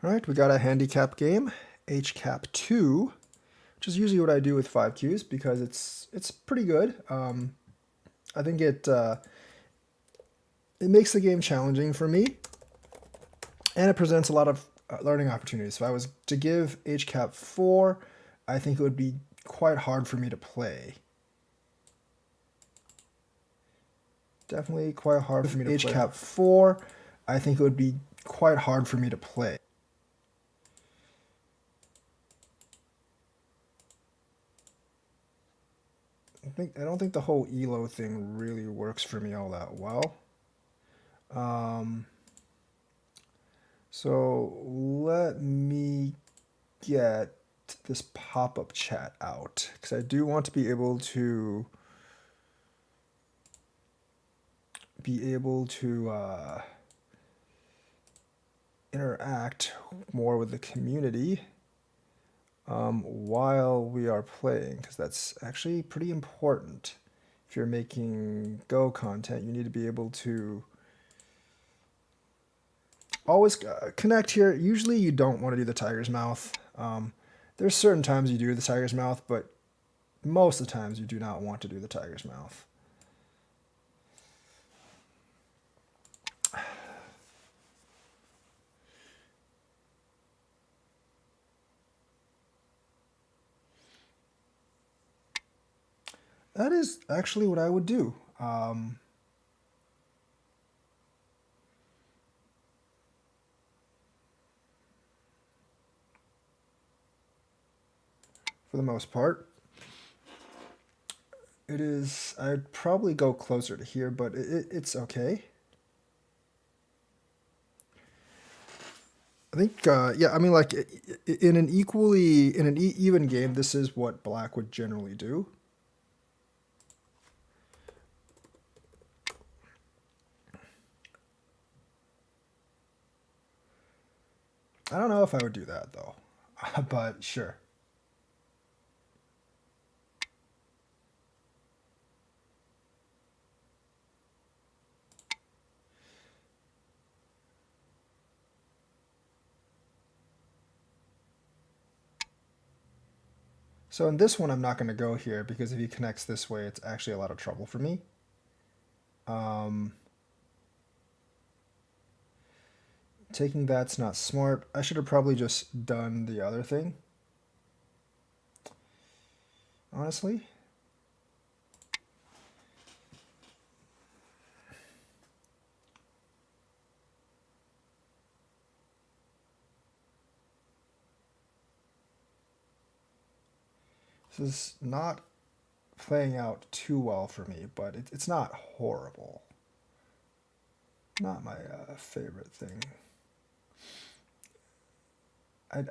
All right, we got a handicap game, HCap 2, which is usually what I do with 5Qs because it's pretty good. I think it makes the game challenging for me, and it presents a lot of learning opportunities. If I was to give HCap 4, I think it would be quite hard for me to play. Definitely quite hard for me to play. HCap 4, I think it would be quite hard for me to play. I don't think the whole ELO thing really works for me all that well. So let me get this pop-up chat out because I do want to be able to interact more with the community while we are playing, because that's actually pretty important. If you're making Go content, you need to be able to always connect here. Usually you don't want to do the tiger's mouth. There's certain times you do the tiger's mouth, but most of the times you do not want to do the tiger's mouth. That is actually what I would do. For the most part. It is, I'd probably go closer to here, but it's okay. I think, yeah, I mean, like, in an even game, this is what black would generally do. I don't know if I would do that, though, but sure. So in this one, I'm not going to go here because if he connects this way, it's actually a lot of trouble for me. Taking that's not smart. I should have probably just done the other thing. Honestly. This is not playing out too well for me, but it's not horrible. Not my favorite thing.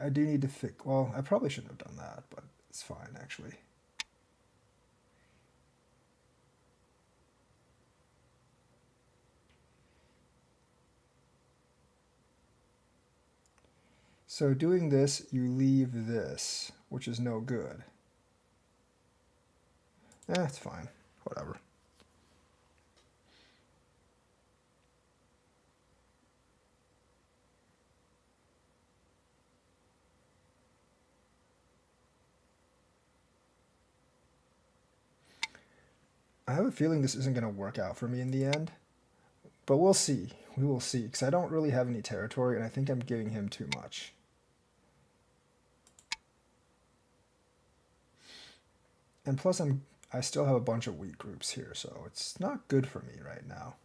I do need to fix. Well, I probably shouldn't have done that, but it's fine actually. So doing this, you leave this, which is no good. It's fine. Whatever. I have a feeling this isn't going to work out for me in the end, but we'll see. We will see, because I don't really have any territory, and I think I'm giving him too much. And plus, I still have a bunch of weak groups here, so it's not good for me right now.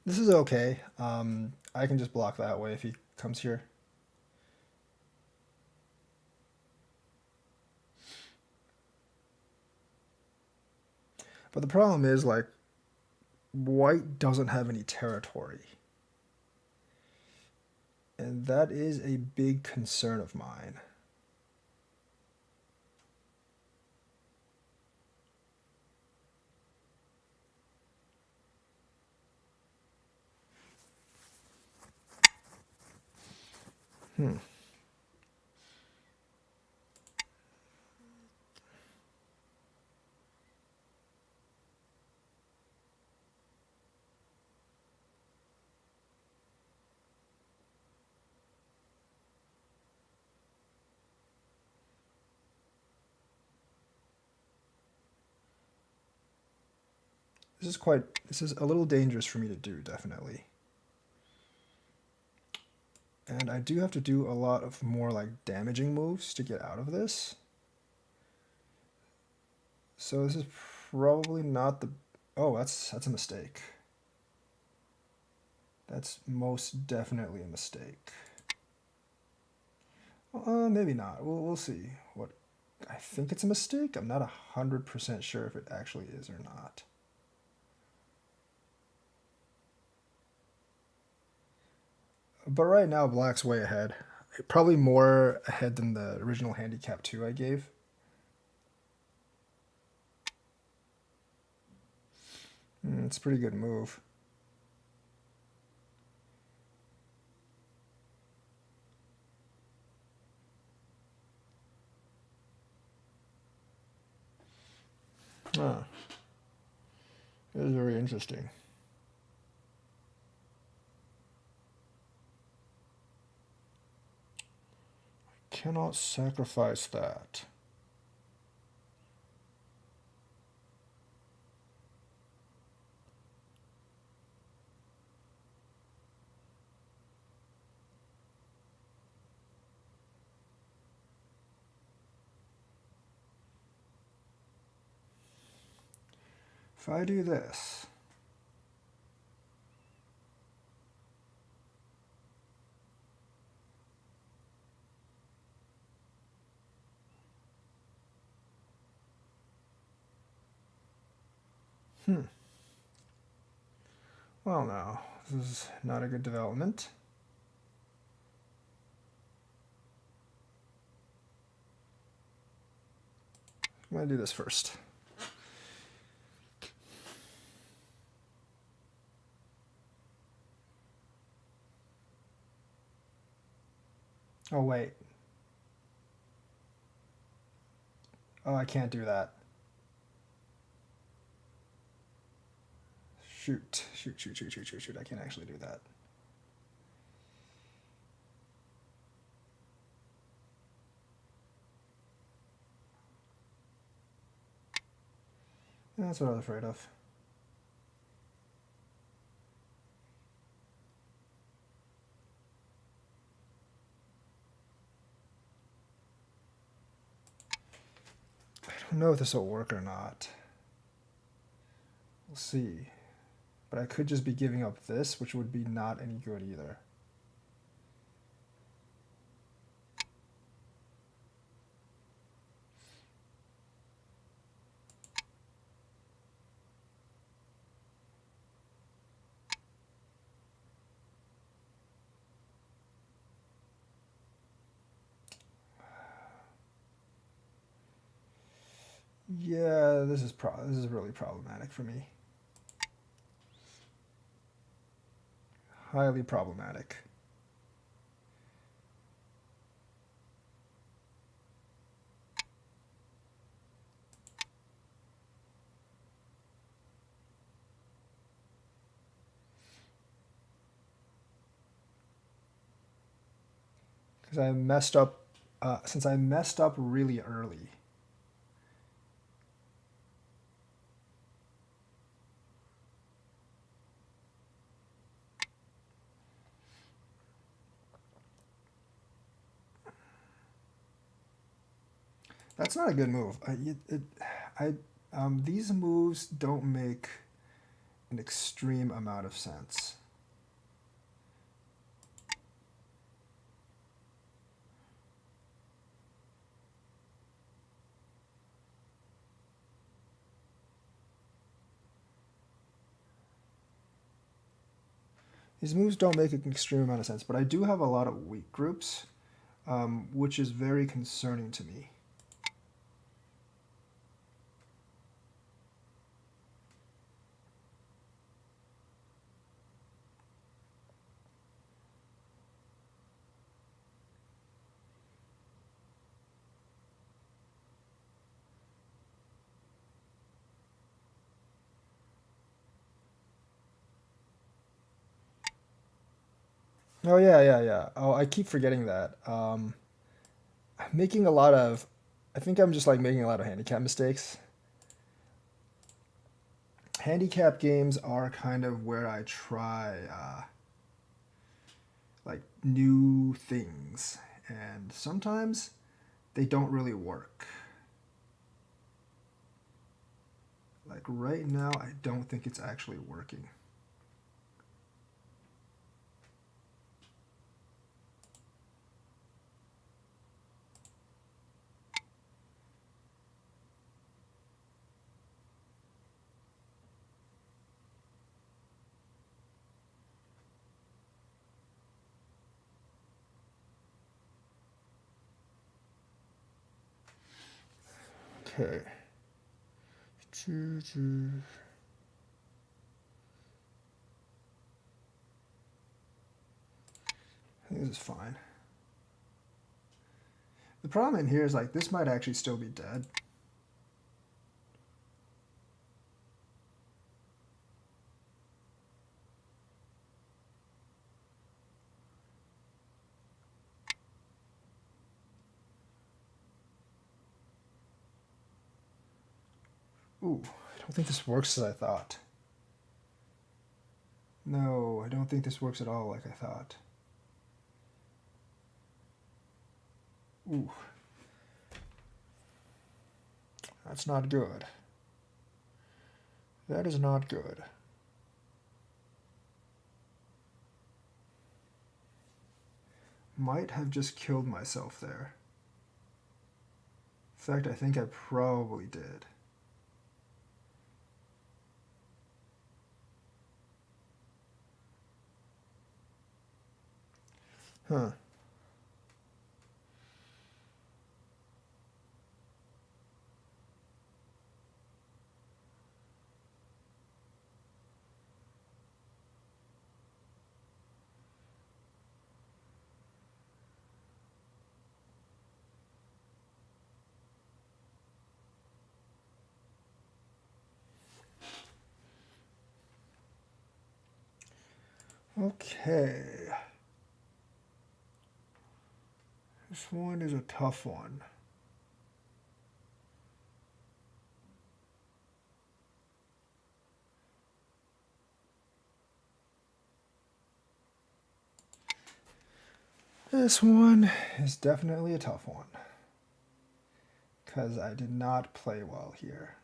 This is okay. I can just block that way if he comes here. But the problem is, like, white doesn't have any territory. And that is a big concern of mine. Hmm. This is a little dangerous for me to do, definitely. And I do have to do a lot of more like damaging moves to get out of this. So this is probably not the... Oh, that's a mistake. That's most definitely a mistake. Maybe not. We'll see. What I think it's a mistake. I'm not 100% sure if it actually is or not. But right now, black's way ahead. Probably more ahead than the original handicap 2 I gave. It's a pretty good move. Ah, it is very interesting. Cannot sacrifice that. If I do this, well, now this is not a good development. I'm gonna do this first. Oh wait. Oh, I can't do that. Shoot. Shoot. I can't actually do that. That's what I was afraid of. I don't know if this will work or not. We'll see. But I could just be giving up this, which would be not any good either. Yeah, this is really problematic for me. Highly problematic. Because I messed up, since I messed up really early. That's not a good move. These moves don't make an extreme amount of sense. These moves don't make an extreme amount of sense, but I do have a lot of weak groups, which is very concerning to me. Oh yeah, yeah, yeah. Oh, I keep forgetting that. I'm making a lot of. I think I'm just like making a lot of handicap mistakes. Handicap games are kind of where I try like new things, and sometimes they don't really work. Like right now, I don't think it's actually working. Okay. I think this is fine. The problem in here is like this might actually still be dead. Ooh, I don't think this works as I thought. No, I don't think this works at all like I thought. Ooh, that's not good. That is not good. Might have just killed myself there. In fact, I think I probably did. Huh. Okay. This one is a tough one. This one is definitely a tough one. Because I did not play well here.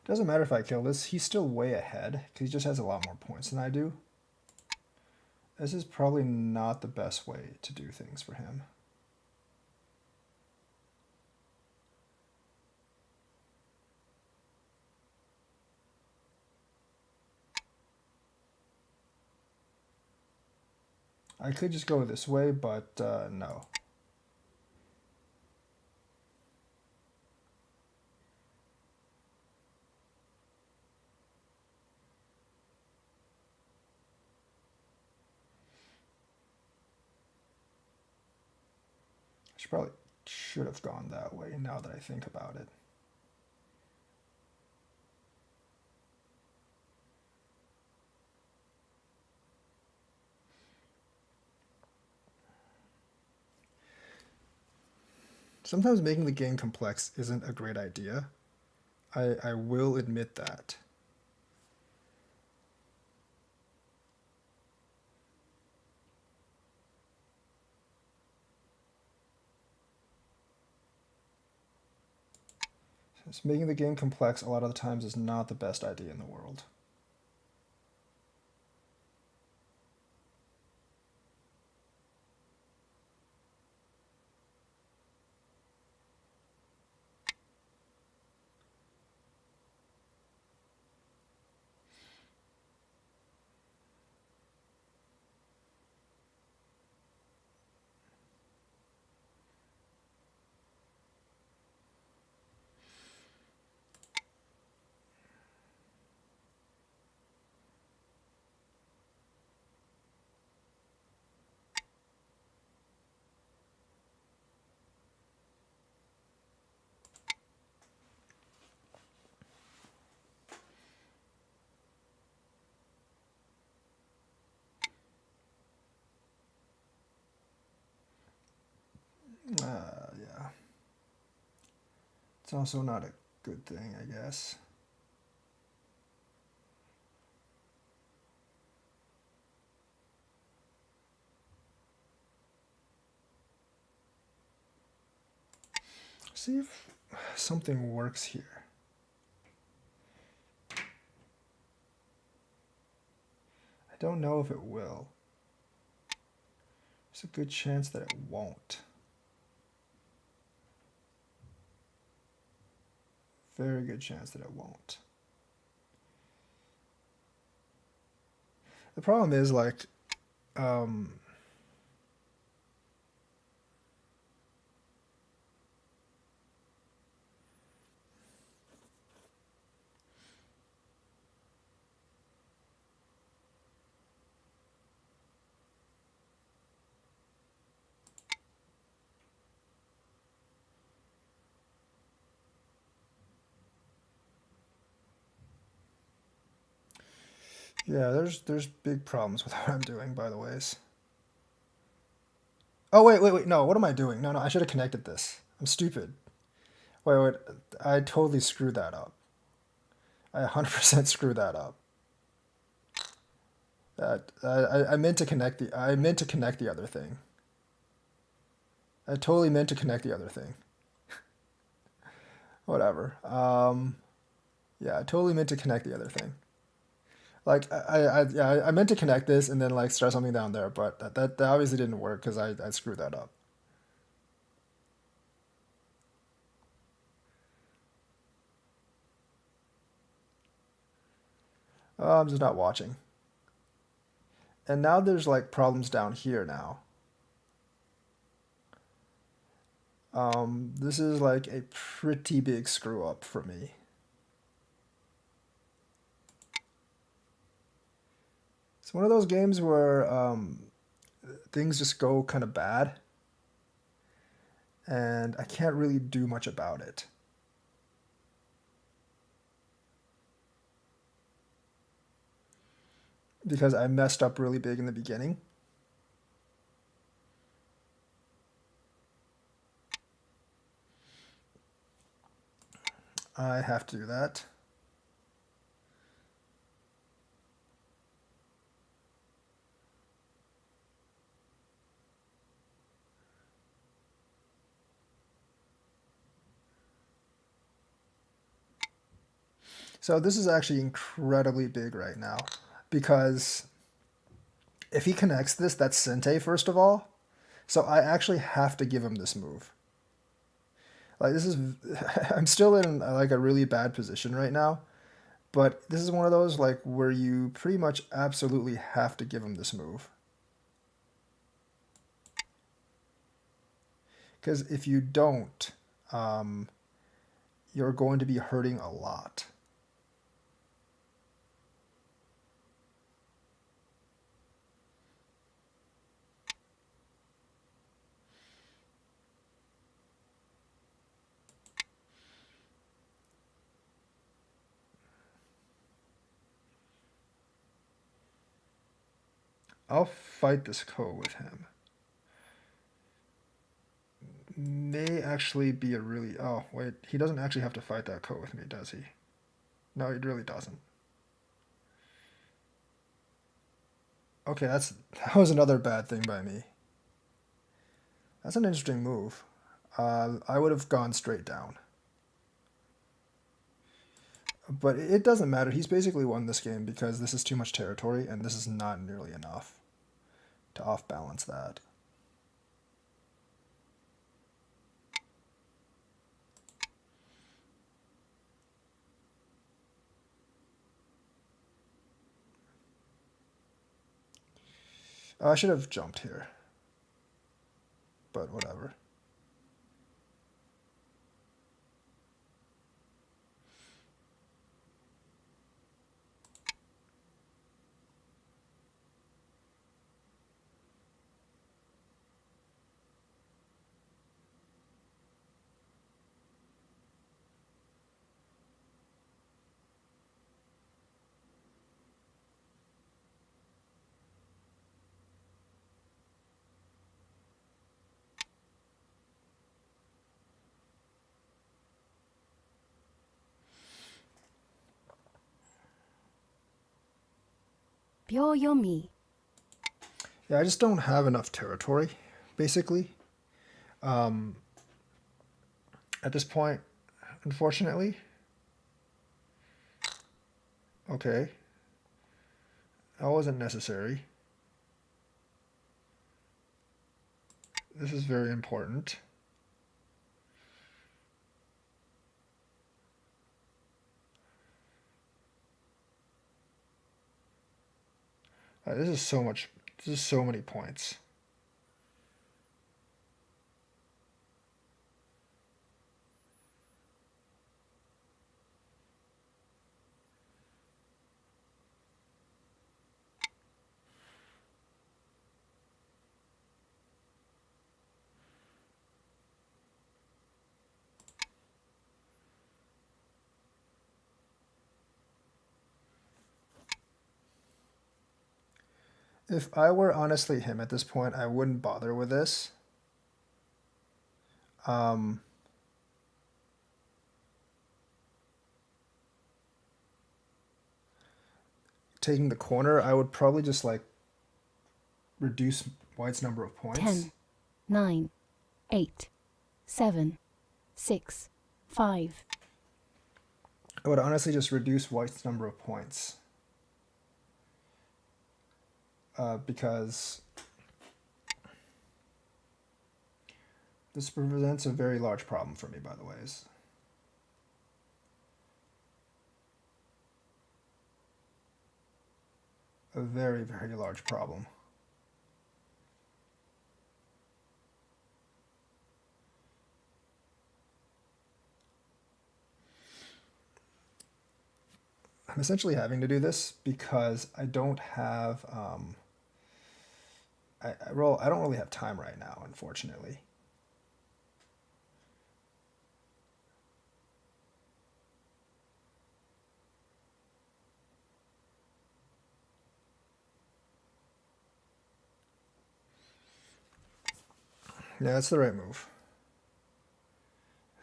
Doesn't matter if I kill this, he's still way ahead, because he just has a lot more points than I do. This is probably not the best way to do things for him. I could just go this way, but no. Probably should have gone that way now that I think about it. Sometimes making the game complex isn't a great idea. I will admit that. Just making the game complex a lot of the times is not the best idea in the world. Yeah. It's also not a good thing, I guess. See if something works here. I don't know if it will. There's a good chance that it won't. Very good chance that it won't. The problem is like, um, yeah, there's big problems with what I'm doing, by the ways. Oh wait, no, what am I doing? No, I should have connected this. I'm stupid. Wait, I totally screwed that up. I 100% screwed that up. I meant to connect the other thing. I totally meant to connect the other thing. Whatever. Yeah, I totally meant to connect the other thing. Like I meant to connect this and then like start something down there, but that obviously didn't work because I screwed that up. I'm just not watching. And now there's like problems down here now. This is like a pretty big screw up for me. It's one of those games where things just go kind of bad, and I can't really do much about it. Because I messed up really big in the beginning. I have to do that. So this is actually incredibly big right now because if he connects this, that's Sente first of all. So I actually have to give him this move. Like this is, I'm still in like a really bad position right now, but this is one of those like where you pretty much absolutely have to give him this move. Because if you don't, um, you're going to be hurting a lot. I'll fight this ko with him. May actually be a really... Oh, wait. He doesn't actually have to fight that ko with me, does he? No, he really doesn't. Okay, that was another bad thing by me. That's an interesting move. I would have gone straight down. But it doesn't matter. He's basically won this game because this is too much territory, and this is not nearly enough to off-balance that. I should have jumped here. But whatever. 秒読み Yeah, I just don't have enough territory, basically. At this point, unfortunately. Okay, that wasn't necessary. This is very important. This is so much. This is so many points. If I were honestly him at this point, I wouldn't bother with this. Taking the corner, I would probably just like reduce white's number of points. 10, 9, 8, 7, 6, 5, I would honestly just reduce white's number of points. Because this presents a very large problem for me, by the ways. A very, very large problem. I'm essentially having to do this because I don't have I don't really have time right now, unfortunately. Yeah, that's the right move.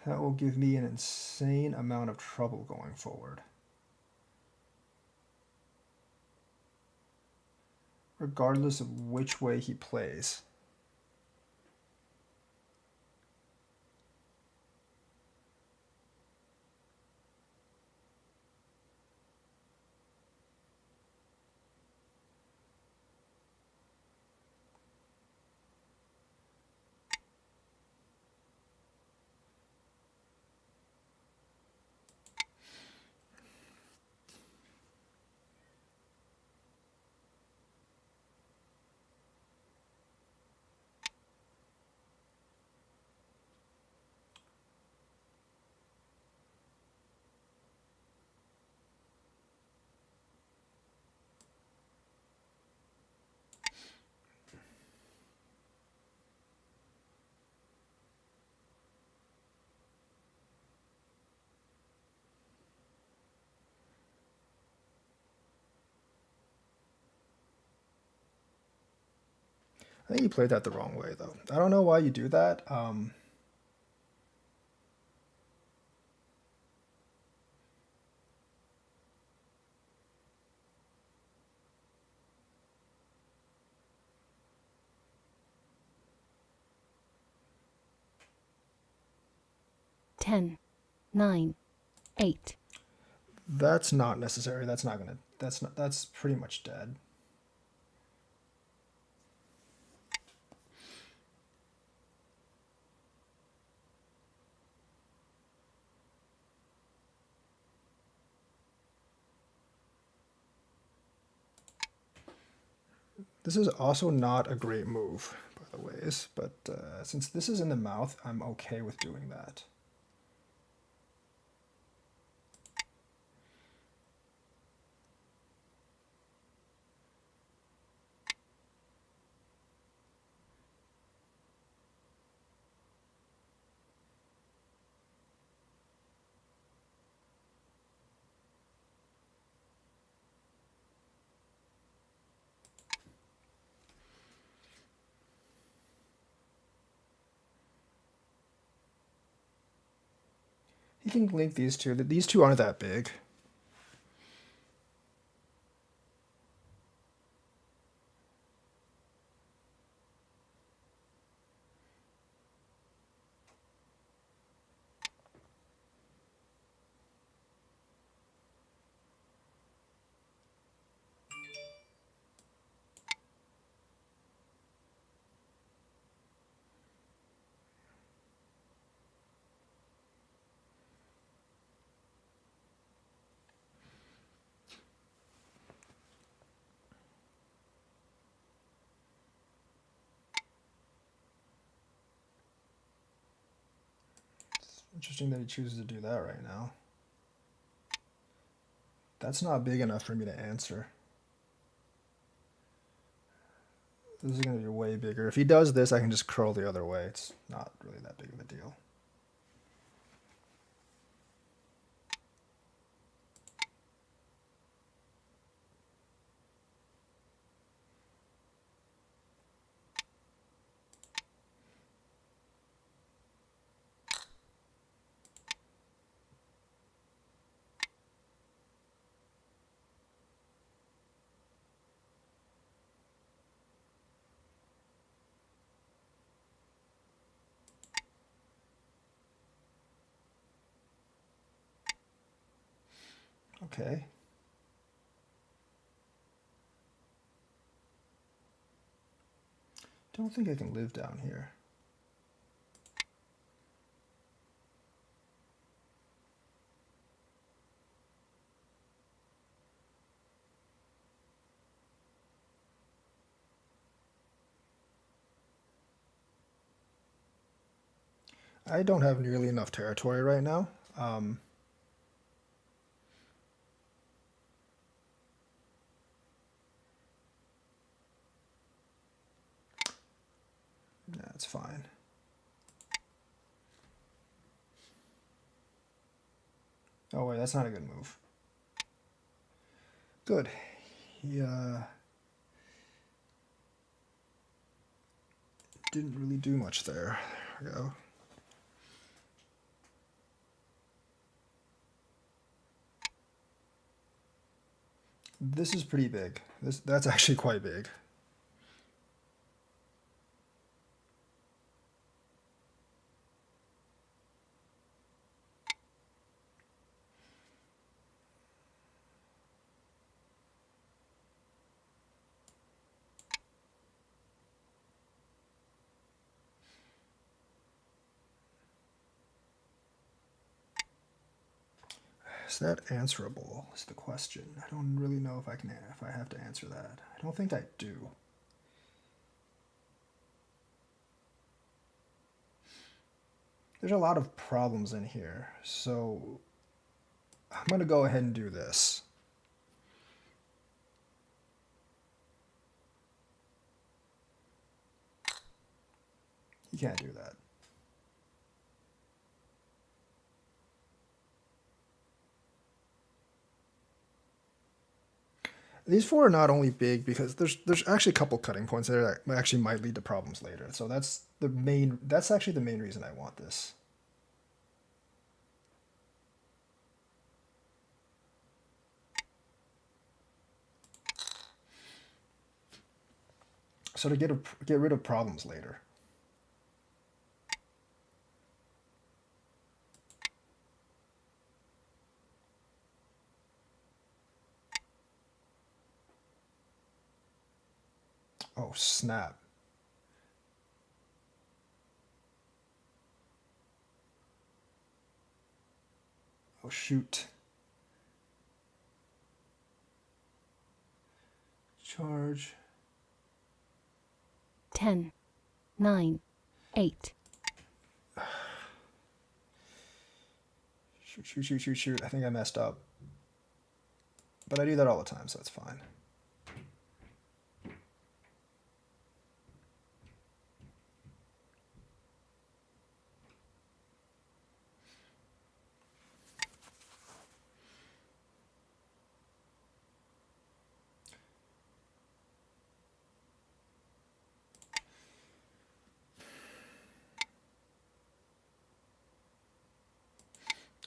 That will give me an insane amount of trouble going forward. Regardless of which way he plays. I think you played that the wrong way, though. I don't know why you do that. 10, 9, 8, That's not necessary. That's not gonna. That's not. That's pretty much dead. This is also not a great move, by the ways, but since this is in the mouth, I'm okay with doing that. You can link these two. These two aren't that big. Interesting that he chooses to do that right now. That's not big enough for me to answer. This is going to be way bigger. If he does this, I can just curl the other way. It's not really that big of a deal. Okay. Don't think I can live down here. I don't have nearly enough territory right now. That's fine. Oh wait, that's not a good move. Good. He didn't really do much there. There we go. This is pretty big. That's actually quite big. Is that answerable? Is the question. I don't really know if I have to answer that. I don't think I do. There's a lot of problems in here, so I'm gonna go ahead and do this. You can't do that. These four are not only big because there's actually a couple cutting points there that actually might lead to problems later. So that's actually the main reason I want this. So to get rid of problems later. Oh, snap. Oh, shoot. Charge. 10, 9, 8. Shoot, shoot, shoot, shoot, shoot. I think I messed up. But I do that all the time, so it's fine.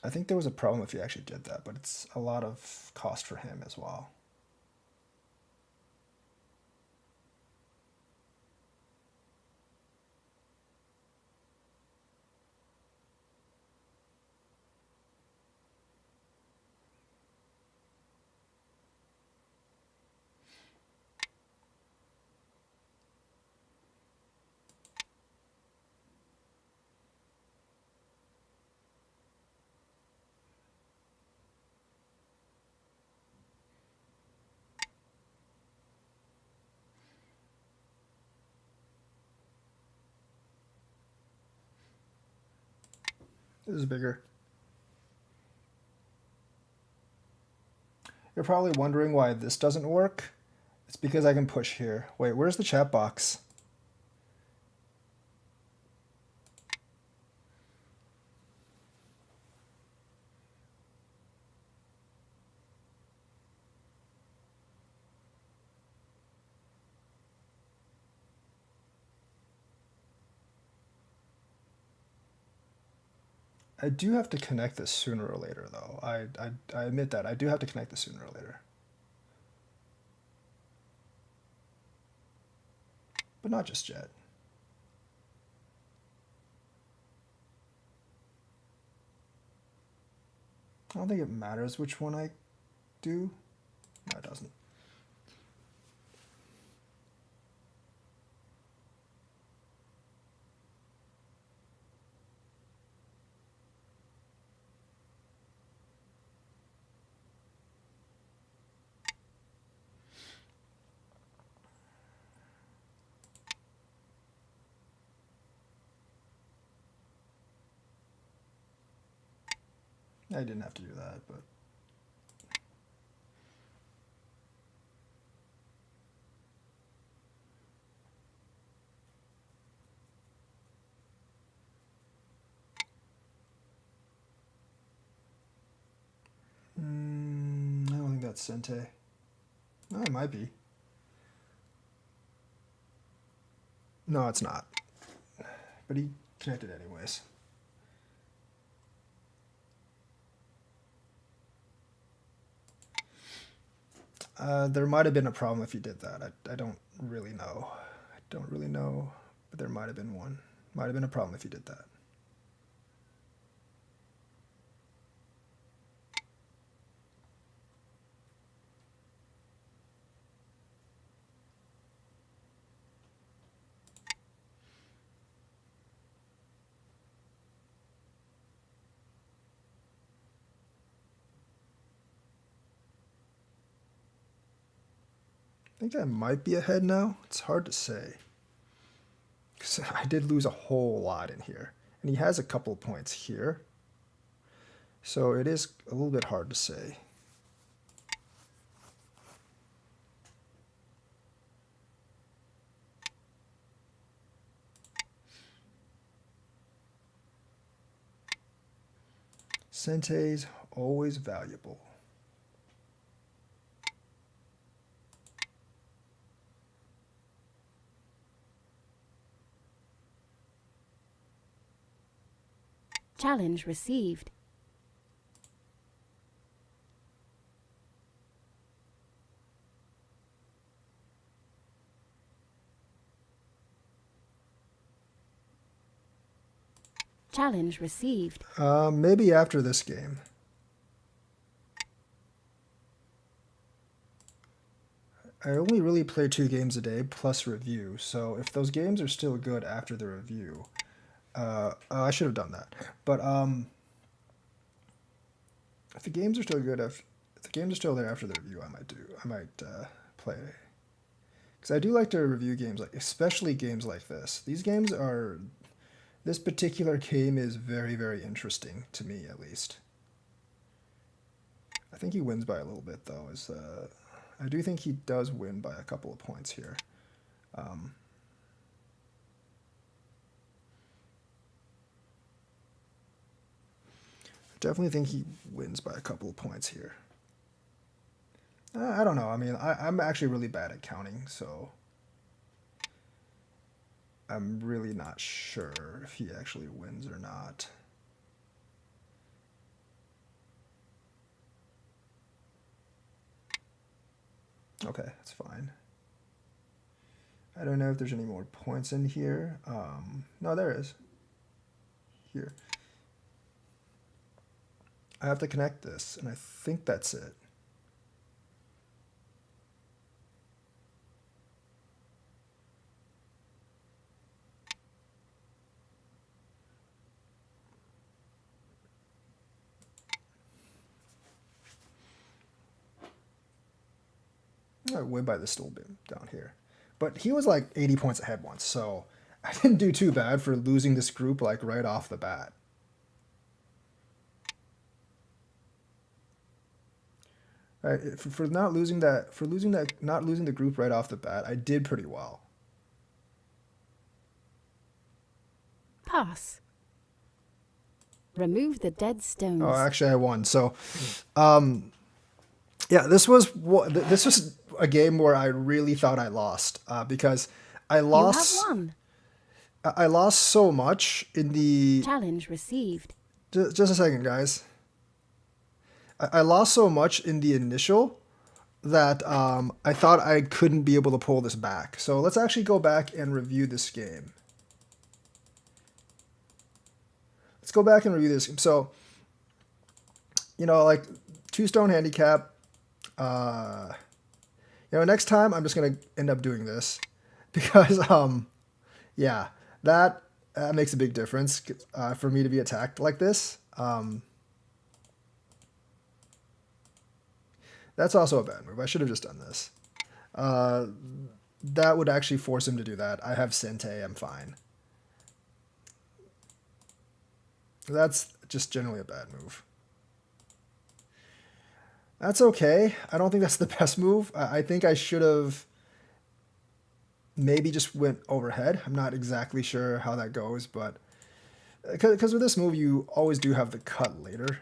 I think there was a problem if he actually did that, but it's a lot of cost for him as well. This is bigger. You're probably wondering why this doesn't work. It's because I can push here. Wait, where's the chat box? I do have to connect this sooner or later, though. I admit that. I do have to connect this sooner or later. But not just yet. I don't think it matters which one I do. No, it doesn't. I didn't have to do that, but I don't think that's Sente. No, it might be. No, it's not. But he connected anyways. There might have been a problem if he did that. I don't really know. I don't really know, but there might have been one. Might have been a problem if he did that. I think I might be ahead now. It's hard to say. 'Cause I did lose a whole lot in here. And he has a couple points here. So it is a little bit hard to say. Sente's always valuable. Challenge received. Challenge received. Maybe after this game. I only really play 2 games a day plus review, so if those games are still good after the review, I should have done that. But if the games are still good, if the games are still there after the review, I might play. Because I do like to review games, like especially games like this. This particular game is very, very interesting to me, at least. I think he wins by a little bit, though. I do think he does win by a couple of points here. I definitely think he wins by a couple of points here. I don't know. I mean, I'm actually really bad at counting, so I'm really not sure if he actually wins or not. Okay, that's fine. I don't know if there's any more points in here. No, there is. Here. I have to connect this, and I think that's it. I win by this little bit down here. But he was like 80 points ahead once, so I didn't do too bad for losing this group like right off the bat. Right? For not losing the group right off the bat, I did pretty well. Pass. Remove the dead Oh, stones. actually, I won. So, yeah, this was a game where I really thought I lost because I You have lost won. I lost so much in the. Challenge received. Just a second, guys. I lost so much in the initial that I thought I couldn't be able to pull this back. So let's actually go back and review this game. Let's go back and review this game. So, like 2 stone handicap. Uh, next time I'm just gonna end up doing this because yeah, that makes a big difference for me to be attacked like this. That's also a bad move. I should have just done this. That would actually force him to do that. I have Sente. I'm fine. That's just generally a bad move. That's okay. I don't think that's the best move. I think I should have maybe just went overhead. I'm not exactly sure how that goes, but because with this move, you always do have the cut later.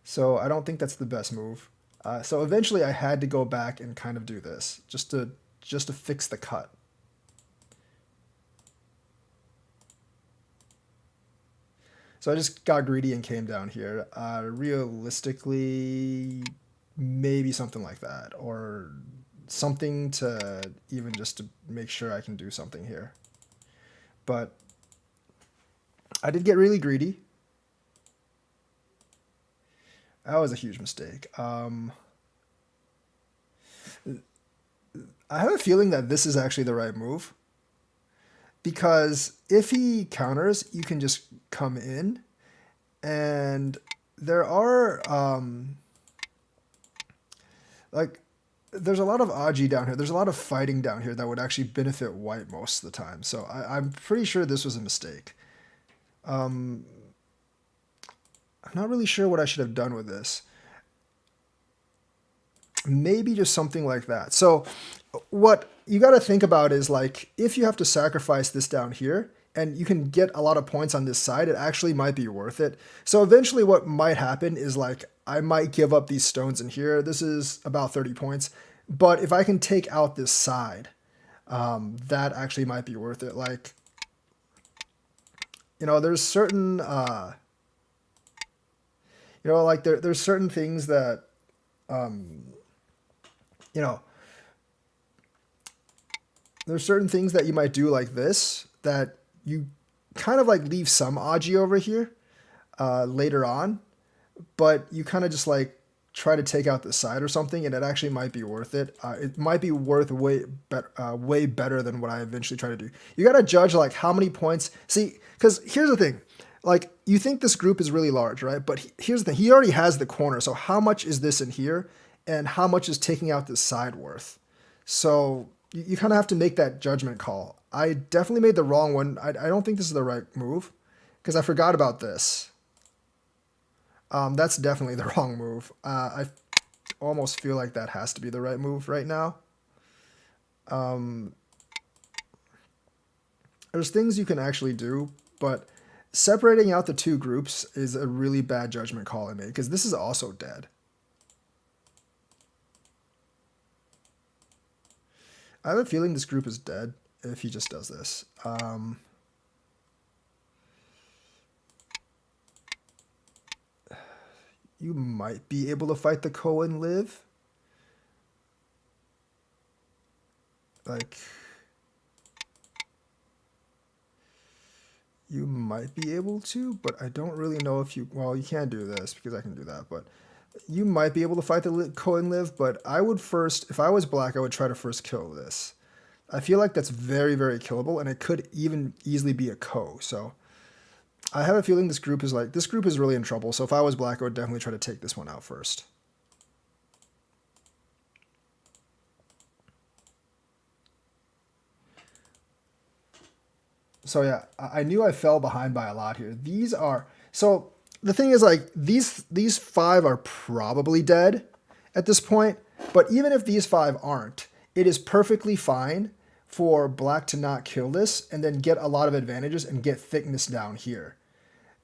So I don't think that's the best move. So eventually I had to go back and kind of do this just to fix the cut. So I just got greedy and came down here. Realistically, maybe something like that, or something to even just to make sure I can do something here. But I did get really greedy. That was a huge mistake. I have a feeling that this is actually the right move. Because if he counters, you can just come in. And there are, there's a lot of Aji down here. There's a lot of fighting down here that would actually benefit white most of the time. So I'm pretty sure this was a mistake. I'm not really sure what I should have done with this. Maybe just something like that. So what you got to think about is like, if you have to sacrifice this down here and you can get a lot of points on this side, it actually might be worth it. So eventually what might happen is like, I might give up these stones in here. This is about 30 points. But if I can take out this side, that actually might be worth it. Like, there's certain, there's certain things that, there's certain things that you might do like this that you kind of like leave some Aji over here later on, but you kind of just like try to take out the side or something, and it actually might be worth it. It might be worth way better than what I eventually try to do. You got to judge like how many points. See, because here's the thing. Like, you think this group is really large, right? But here's the thing. He already has the corner. So how much is this in here? And how much is taking out this side worth? So you kind of have to make that judgment call. I definitely made the wrong one. I don't think this is the right move because I forgot about this. That's definitely the wrong move. I almost feel like that has to be the right move right now. There's things you can actually do, but separating out the two groups is a really bad judgment call I made because this is also dead. I have a feeling this group is dead if he just does this. You might be able to fight the Ko and live. Like, you might be able to, but I don't really know if you... Well, you can't do this because I can do that, but you might be able to fight the Ko and live, but I would first... If I was black, I would try to first kill this. I feel like that's very, very killable, and it could even easily be a Ko, so... I have a feeling this group is really in trouble, so if I was black, I would definitely try to take this one out first. So yeah, I knew I fell behind by a lot here. These are... So the thing is, like, these 5 are probably dead at this point, but even if these 5 aren't, it is perfectly fine for black to not kill this and then get a lot of advantages and get thickness down here.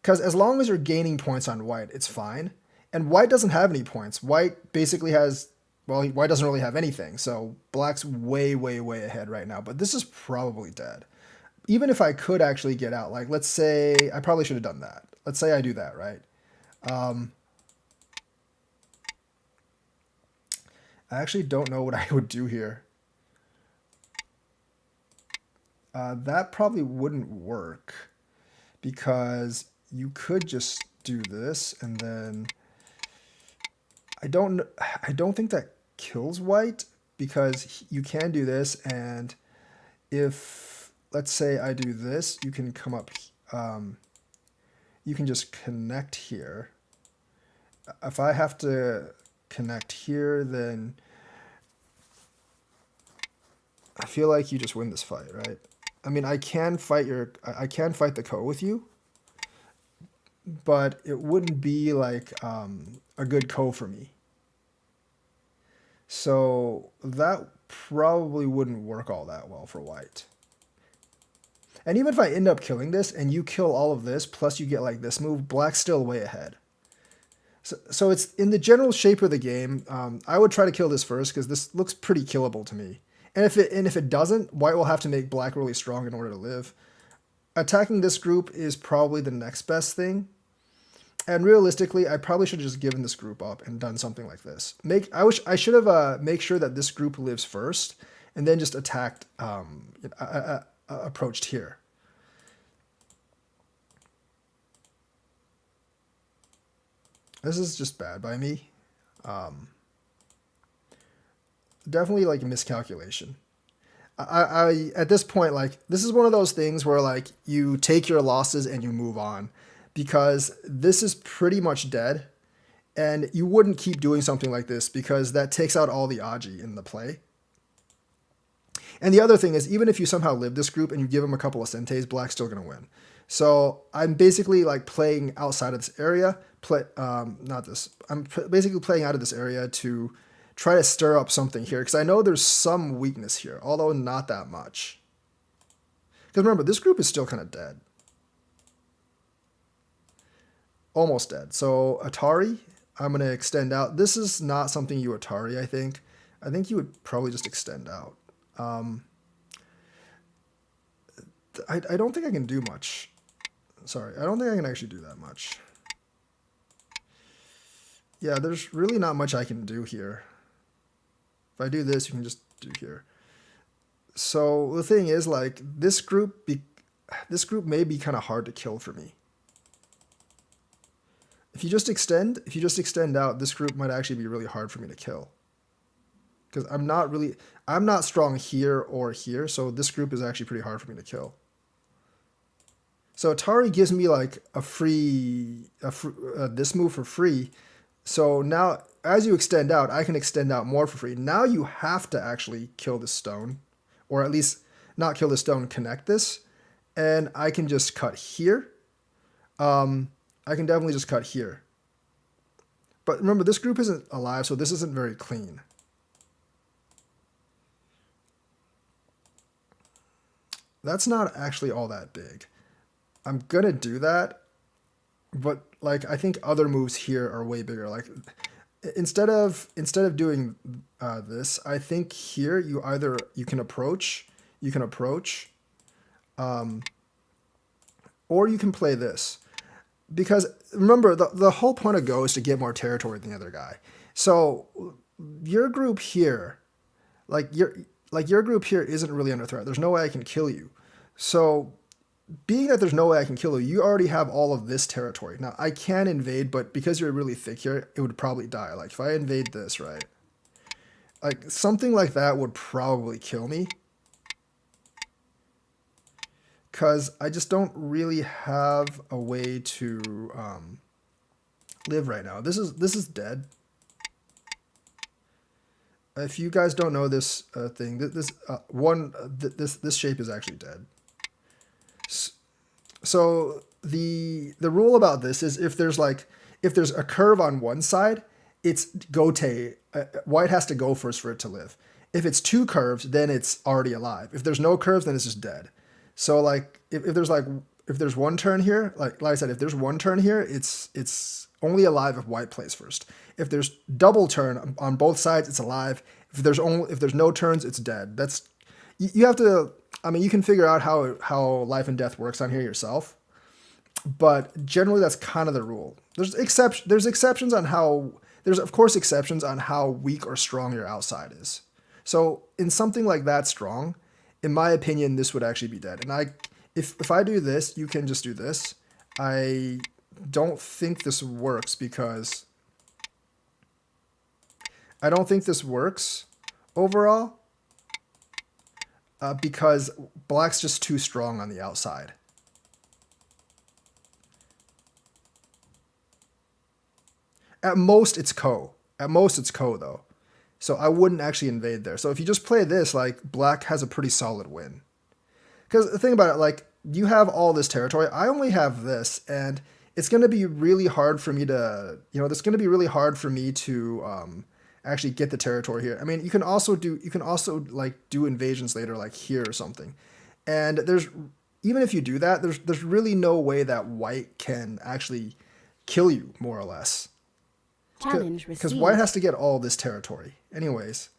Because as long as you're gaining points on white, it's fine. And white doesn't have any points. White basically has, well, white doesn't really have anything. So black's way, way, way ahead right now. But this is probably dead. Even if I could actually get out, like, let's say, I probably should have done that. Let's say I do that, right? I actually don't know what I would do here. That probably wouldn't work because you could just do this and then I don't think that kills white because you can do this, and if let's say I do this, you can come up, you can just connect here. If I have to connect here, then I feel like you just win this fight, right? I mean, I can fight the ko with you, but it wouldn't be like a good ko for me. So that probably wouldn't work all that well for white. And even if I end up killing this and you kill all of this, plus you get like this move, black's still way ahead. So it's in the general shape of the game. I would try to kill this first because this looks pretty killable to me. And if it doesn't, white will have to make black really strong in order to live. Attacking this group is probably the next best thing. And realistically, I probably should have just given this group up and done something like this. I should have make sure that this group lives first, and then just attacked, approached here. This is just bad by me. Definitely like a miscalculation. I at this point, like, this is one of those things where like you take your losses and you move on, because this is pretty much dead, and you wouldn't keep doing something like this because that takes out all the aji in the play. And the other thing is, even if you somehow live this group and you give him a couple of sentes, black's still going to win. So I'm basically like playing outside of this area. I'm basically playing out of this area to try to stir up something here, because I know there's some weakness here, although not that much. Because remember, this group is still kind of dead. Almost dead. So Atari, I'm going to extend out. This is not something you Atari, I think. I think you would probably just extend out. I don't think I can do much. Sorry, I don't think I can actually do that much. Yeah, there's really not much I can do here. If I do this, you can just do here. So the thing is, like, this group may be kind of hard to kill for me. If you just extend out, this group might actually be really hard for me to kill. Because I'm not strong here or here, so this group is actually pretty hard for me to kill. So Atari gives me like this move for free. So now, as you extend out, I can extend out more for free. Now you have to actually kill the stone, or at least not kill the stone, connect this, and I can just cut here. I can definitely just cut here. But remember, this group isn't alive, so this isn't very clean. That's not actually all that big. I'm gonna do that, but like I think other moves here are way bigger. Like instead of doing this, I think here you can approach, or you can play this. Because remember, the whole point of Go is to get more territory than the other guy. So your group here, your group here isn't really under threat. There's no way I can kill you. So being that there's no way I can kill you, you already have all of this territory. Now I can invade, but because you're really thick here, it would probably die. Like if I invade this, right? Like something like that would probably kill me. Because I just don't really have a way to live right now. This is dead. If you guys don't know this thing, this shape is actually dead. So the rule about this is if there's a curve on one side, it's gote. White has to go first for it to live. If it's two curves, then it's already alive. If there's no curves, then it's just dead. So like if there's one turn here, like I said, if there's one turn here, it's only alive if white plays first. If there's double turn on both sides, it's alive. If there's no turns, it's dead. That's you have to. I mean, you can figure out how life and death works on here yourself, but generally that's kind of the rule. There's exceptions on how there's of course exceptions on how weak or strong your outside is. So in something like that strong, in my opinion, this would actually be dead. And if I do this, you can just do this. I don't think this works because I don't think this works overall because black's just too strong on the outside. At most, it's ko. At most, it's ko, though. So I wouldn't actually invade there. So if you just play this, like, black has a pretty solid win. Because the thing about it, like, you have all this territory. I only have this, and it's going to be really hard for me to, it's going to be really hard for me to actually get the territory here. I mean, you can also like do invasions later, like here or something. And even if you do that, there's really no way that white can actually kill you, more or less. Challenge received. Because white has to get all this territory. Anyways.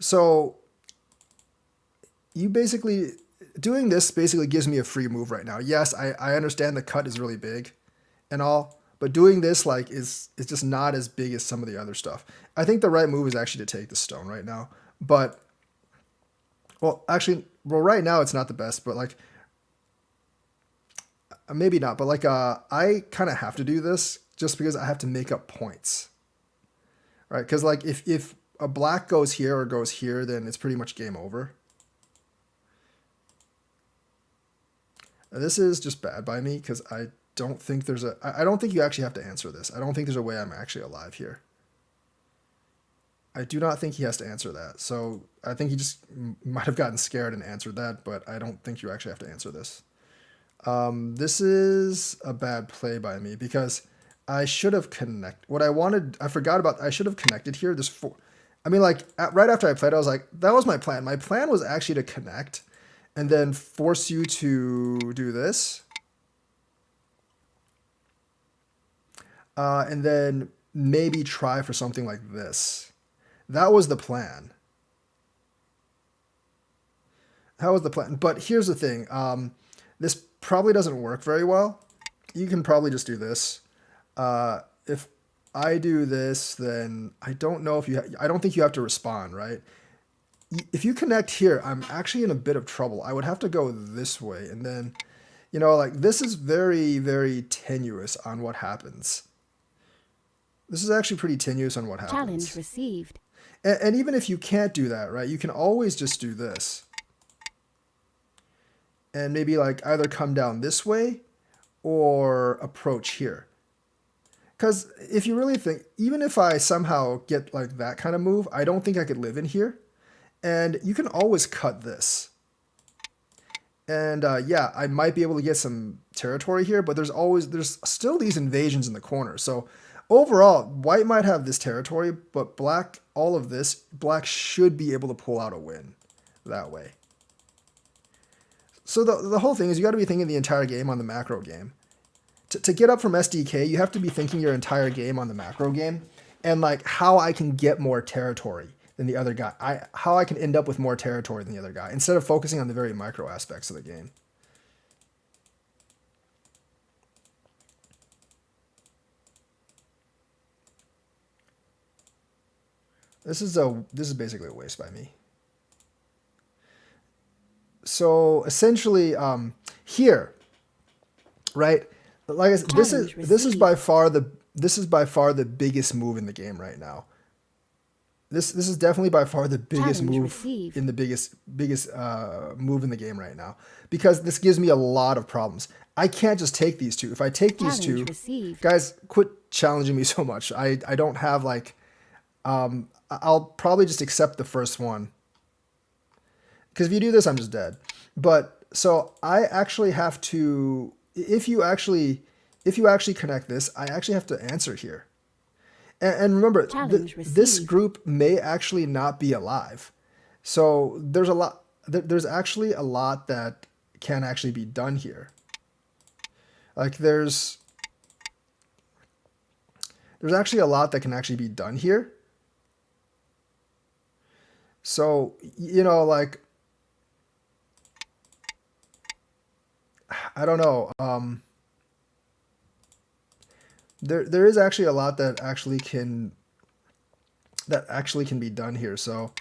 So you basically, doing this basically gives me a free move right now. Yes, I understand the cut is really big and all, but doing this like is just not as big as some of the other stuff. I think the right move is actually to take the stone right now. But, right now it's not the best, but like, maybe not, but like I kind of have to do this just because I have to make up points, right? Because like if a black goes here or goes here, then it's pretty much game over. This is just bad by me because I don't think I don't think you actually have to answer this. I don't think there's a way I'm actually alive here. I do not think he has to answer that. So I think he just might have gotten scared and answered that, but I don't think you actually have to answer this. This is a bad play by me because I should have I should have connected here. Right after I played, I was like, that was my plan. My plan was actually to connect and then force you to do this. And then maybe try for something like this. That was the plan. But here's the thing. This probably doesn't work very well. You can probably just do this. If I do this, then I don't know if I don't think you have to respond, right? If you connect here, I'm actually in a bit of trouble. I would have to go this way. And then, like this is very, very tenuous on what happens. This is actually pretty tenuous on what happens. Challenge received. And even if you can't do that, right, you can always just do this. And maybe like either come down this way or approach here. Because if you really think, even if I somehow get like that kind of move, I don't think I could live in here. And you can always cut this. And yeah, I might be able to get some territory here, but there's still these invasions in the corner. So overall, white might have this territory, but black, all of this, black should be able to pull out a win that way. So the whole thing is you got to be thinking the entire game on the macro game. To get up from SDK, you have to be thinking your entire game on the macro game and like how I can get more territory than the other guy. How I can end up with more territory than the other guy instead of focusing on the very micro aspects of the game. This is basically a waste by me. So essentially, here, right? Like I said, this is by far the biggest move in the game right now. This is definitely by far the biggest Challenge move received. in the biggest move in the game right now because this gives me a lot of problems. I can't just take these two. If I take these two, Challenge received. guys, quit challenging me so much. I don't have like, I'll probably just accept the first one. Because if you do this, I'm just dead. But So I actually have to, if you actually connect this, I actually have to answer here. And remember, Challenge this received. group may actually not be alive. So there's a lot, there's actually a lot that can actually be done here. Like there's actually a lot that can actually be done here. So, like, I don't know. There is actually a lot that actually can be done here. So,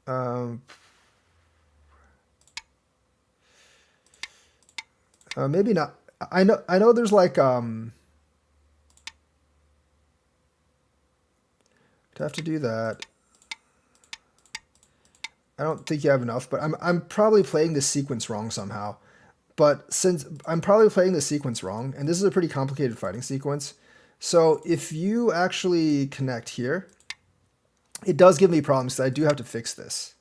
um, maybe not. I know there's like to have to do that. I don't think you have enough, but I'm probably playing this sequence wrong somehow. But since I'm probably playing the sequence wrong, and this is a pretty complicated fighting sequence, so if you actually connect here, it does give me problems because I do have to fix this.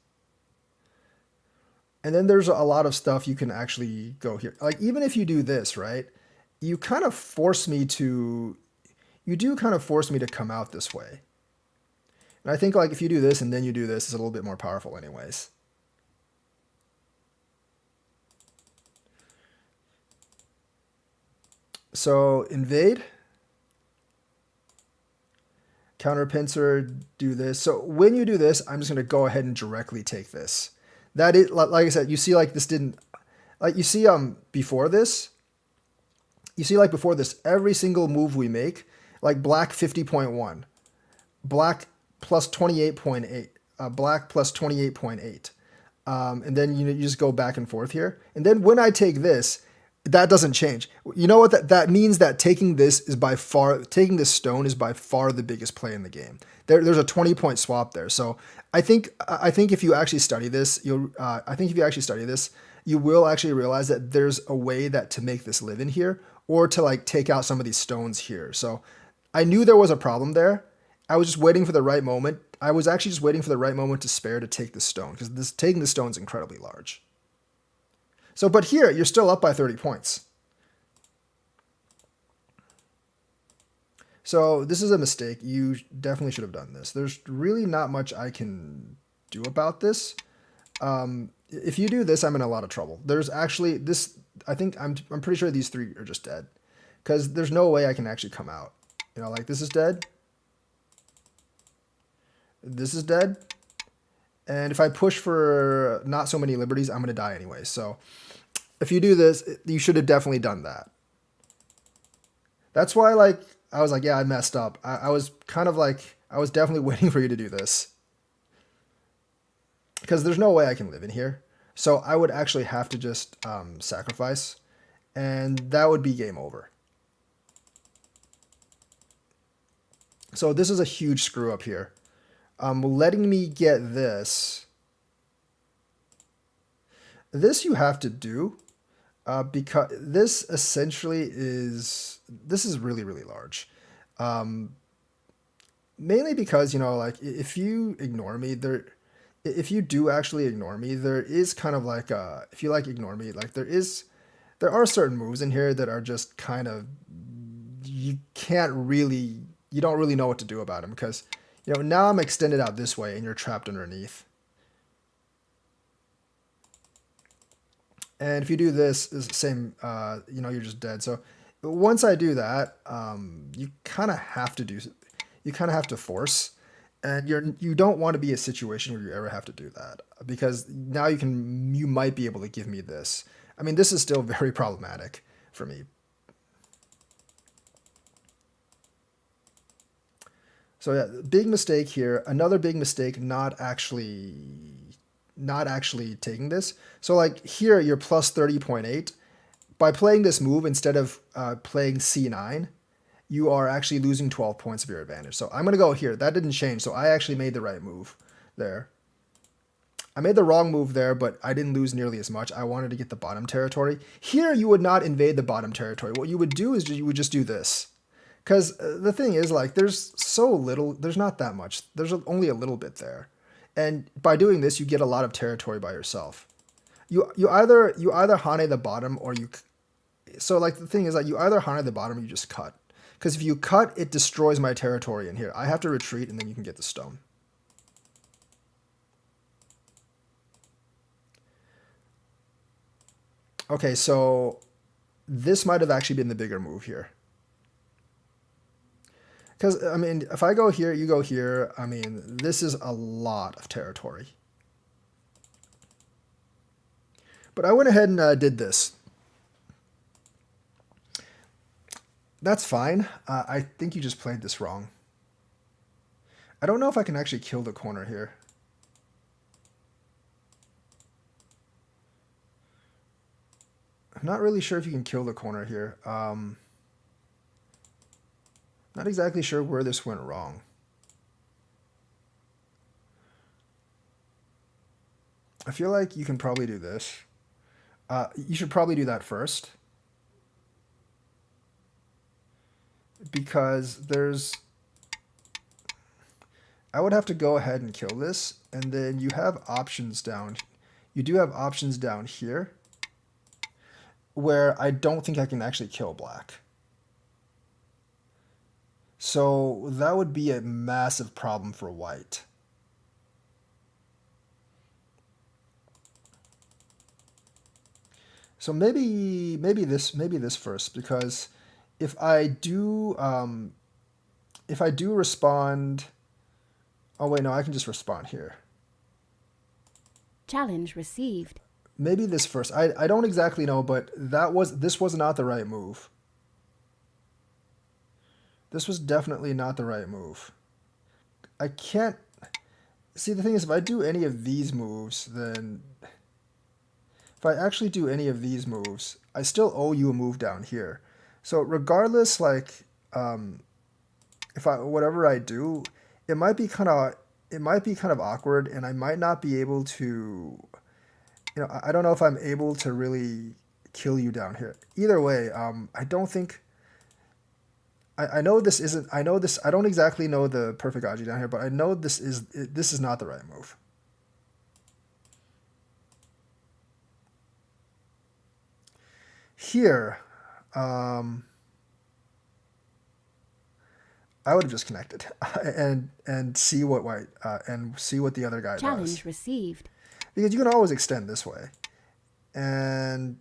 And then there's a lot of stuff you can actually go here. Like even if you do this, right? You kind of force me to you do kind of force me to come out this way. And I think like if you do this and then you do this, it's a little bit more powerful anyways. So invade, counter pincer, do this. So when you do this, I'm just gonna go ahead and directly take this. That is, like I said, you see like this didn't, like you see before this, every single move we make, like black 50.1, black plus 28.8, black plus 28.8. And then you just go back and forth here. And then when I take this, that doesn't change. You know what that means? That taking this stone is by far the biggest play in the game. There's a 20-point swap there. So I think if you actually study this, you will actually realize that there's a way that to make this live in here, or to like take out some of these stones here. So I knew there was a problem there. I was just waiting for the right moment. I was actually just waiting for the right moment to spare to take the stone, because taking the stone is incredibly large. So, but here, you're still up by 30 points. So this is a mistake. You definitely should have done this. There's really not much I can do about this. If you do this, I'm in a lot of trouble. There's actually this, I think, I'm pretty sure these three are just dead. Because there's no way I can actually come out. Like this is dead. This is dead. And if I push for not so many liberties, I'm going to die anyway. So if you do this, you should have definitely done that. That's why, like, I was like, yeah, I messed up. I was kind of like, I was definitely waiting for you to do this. Because there's no way I can live in here. So I would actually have to just sacrifice. And that would be game over. So this is a huge screw up here. Letting me get this. This you have to do. Because this essentially this is really, really large. Mainly because, like if you ignore me, if you do actually ignore me, there is kind of like, if you like ignore me, like there are certain moves in here that are just kind of, you don't really know what to do about them, because, now I'm extended out this way and you're trapped underneath. And if you do this, it's the same, you're just dead. So once I do that, you kind of have to force, and you don't want to be in a situation where you ever have to do that, because now you might be able to give me this. I mean, this is still very problematic for me. So yeah, big mistake here. Another big mistake, not actually taking this. So like here, you're plus 30.8. By playing this move instead of playing C9, you are actually losing 12 points of your advantage. So I'm going to go here. That didn't change, so I actually made the right move there. I made the wrong move there, but I didn't lose nearly as much. I wanted to get the bottom territory. Here, you would not invade the bottom territory. What you would do is you would just do this. Because the thing is, like, there's so little, there's not that much. There's only a little bit there. And by doing this, you get a lot of territory by yourself. You either Hane the bottom or you. So like the thing is like you either Hane the bottom or you just cut. Because if you cut, it destroys my territory in here. I have to retreat and then you can get the stone. Okay, so this might have actually been the bigger move here. Because, I mean, if I go here, you go here, I mean, this is a lot of territory. But I went ahead and did this. That's fine. I think you just played this wrong. I don't know if I can actually kill the corner here. I'm not really sure if you can kill the corner here. Not exactly sure where this went wrong. I feel like you can probably do this. You should probably do that first. Because there's... I would have to go ahead and kill this. And then you have options down... You do have options down here. Where I don't think I can actually kill black. So that would be a massive problem for white. So maybe this first, because if I do respond, oh wait, no, I can just respond here. Challenge received. Maybe this first. I don't exactly know, but this was not the right move. This was definitely not the right move. I can't... See, the thing is, if I do any of these moves, then... If I actually do any of these moves, I still owe you a move down here. So regardless, like, whatever I do, it might be kind of awkward, and I might not be able to... I don't know if I'm able to really kill you down here. Either way, I don't think... I know this isn't... I don't exactly know the perfect Aji down here, but I know this is not the right move. Here, I would have just connected and see what white and see what the other guy Challenge does. received. Because you can always extend this way, and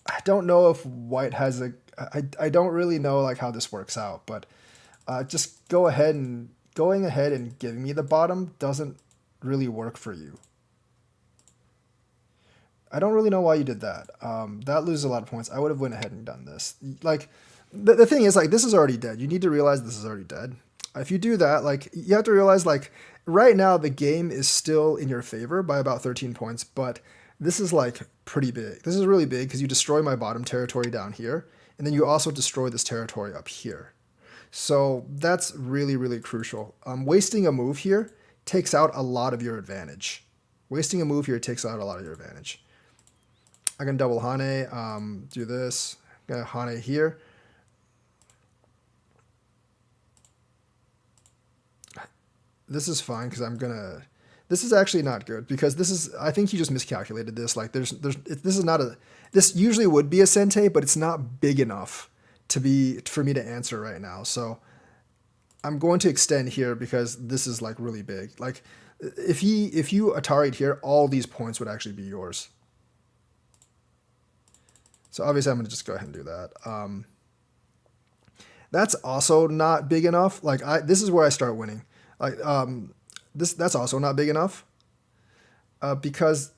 I don't know if white has a. I don't really know like how this works out, but just going ahead and giving me the bottom doesn't really work for you. I don't really know why you did that. That loses a lot of points. I would have went ahead and done this. Like, the thing is, like, this is already dead. You need to realize this is already dead. If you do that, like, you have to realize, like, right now the game is still in your favor by about 13 points, but this is, like, pretty big. This is really big because you destroy my bottom territory down here, and then you also destroy this territory up here. So that's really, really crucial. Wasting a move here takes out a lot of your advantage. Wasting a move here takes out a lot of your advantage. I can double Hane, do this, Hane here. This is fine because this is actually not good because I think you just miscalculated this. Like this is not this usually would be a sente, but it's not big enough for me to answer right now. So I'm going to extend here because this is like really big. Like if you Atari'd here, all these points would actually be yours. So obviously I'm going to just go ahead and do that. That's also not big enough. Like this is where I start winning. Like that's also not big enough. Because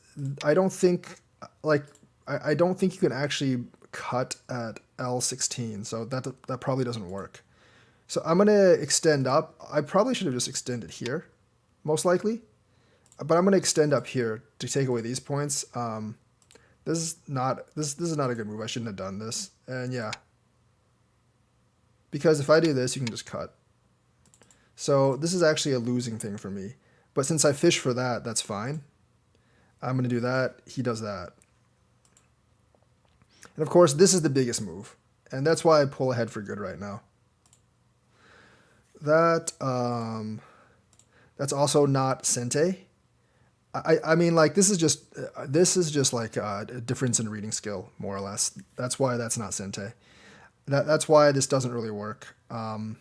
I don't think I don't think you can actually cut at L16. So that probably doesn't work. So I'm going to extend up. I probably should have just extended here, most likely. But I'm going to extend up here to take away these points. This is not a good move. I shouldn't have done this. And yeah. Because if I do this, you can just cut. So this is actually a losing thing for me. But since I fish for that, that's fine. I'm going to do that. He does that. And of course, this is the biggest move. And that's why I pull ahead for good right now. that that's also not Sente. I mean, like this is just like a difference in reading skill, more or less. That's why that's not Sente. That's why this doesn't really work. I'm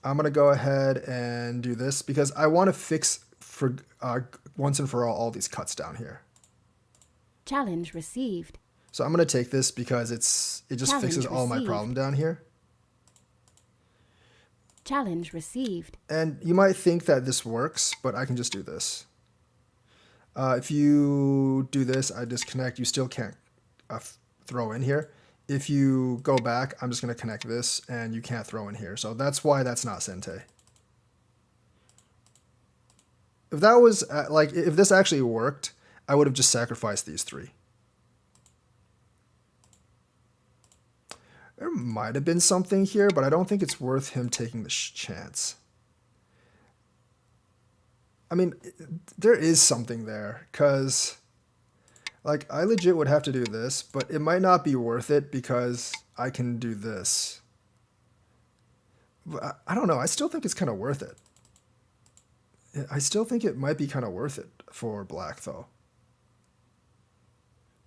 gonna go ahead and do this because I want to fix for once and for all these cuts down here. Challenge received. So I'm gonna take this because it just Challenge fixes all my received. problem down here. Challenge received. And you might think that this works, but I can just do this. If you do this, I disconnect. You still can't throw in here. If you go back, I'm just going to connect this, and you can't throw in here. So that's why that's not Sente. If that was, if this actually worked, I would have just sacrificed these three. There might have been something here, but I don't think it's worth him taking the chance. I mean, there is something there, because... like, I legit would have to do this, but it might not be worth it because I can do this. But I don't know. I still think it's kind of worth it. I still think it might be kind of worth it for black, though.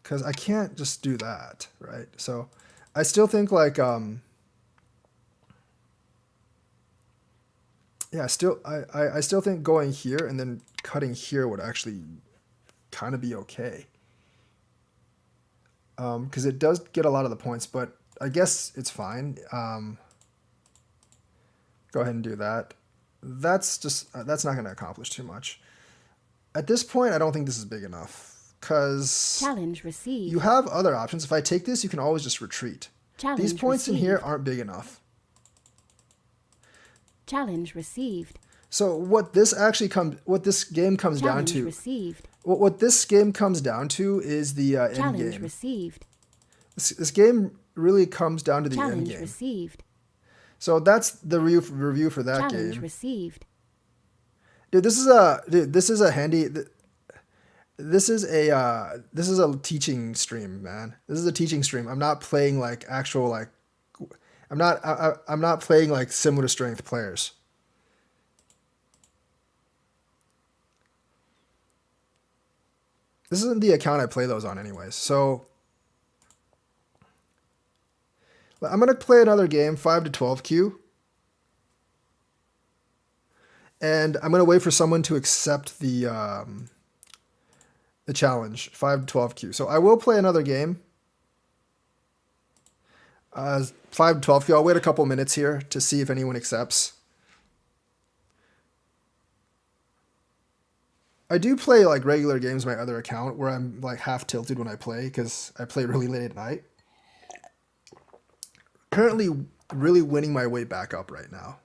Because I can't just do that, right? So I still think, like, yeah, I still think going here and then cutting here would actually kind of be okay. Because it does get a lot of the points, but I guess it's fine. Go ahead and do that. That's not going to accomplish too much. At this point, I don't think this is big enough, because Challenge received. you have other options. If I take this, you can always just retreat. Challenge These points in received. here aren't big enough. Challenge received. So what this game comes down Challenge to, received. what this game comes down to is the end Challenge game. received. This game really comes down to the end Challenge game. received. So that's the review for that Challenge game. received. Dude, this is a handy. This is a teaching stream, man. This is a teaching stream. I'm not playing like actual like. I'm not playing like similar strength players. This isn't the account I play those on, anyways. So I'm gonna play another game, 5 to 12 Q. And I'm going to wait for someone to accept the challenge, 5 to 12 Q. So I will play another game, 5 to 12 Q. I'll wait a couple minutes here to see if anyone accepts. I do play like regular games on my other account where I'm like half tilted when I play because I play really late at night. Currently really winning my way back up right now.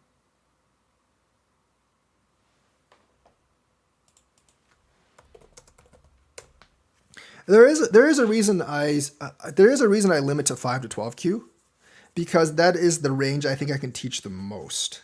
There is a reason I limit to 5 to 12 Q, because that is the range I think I can teach the most.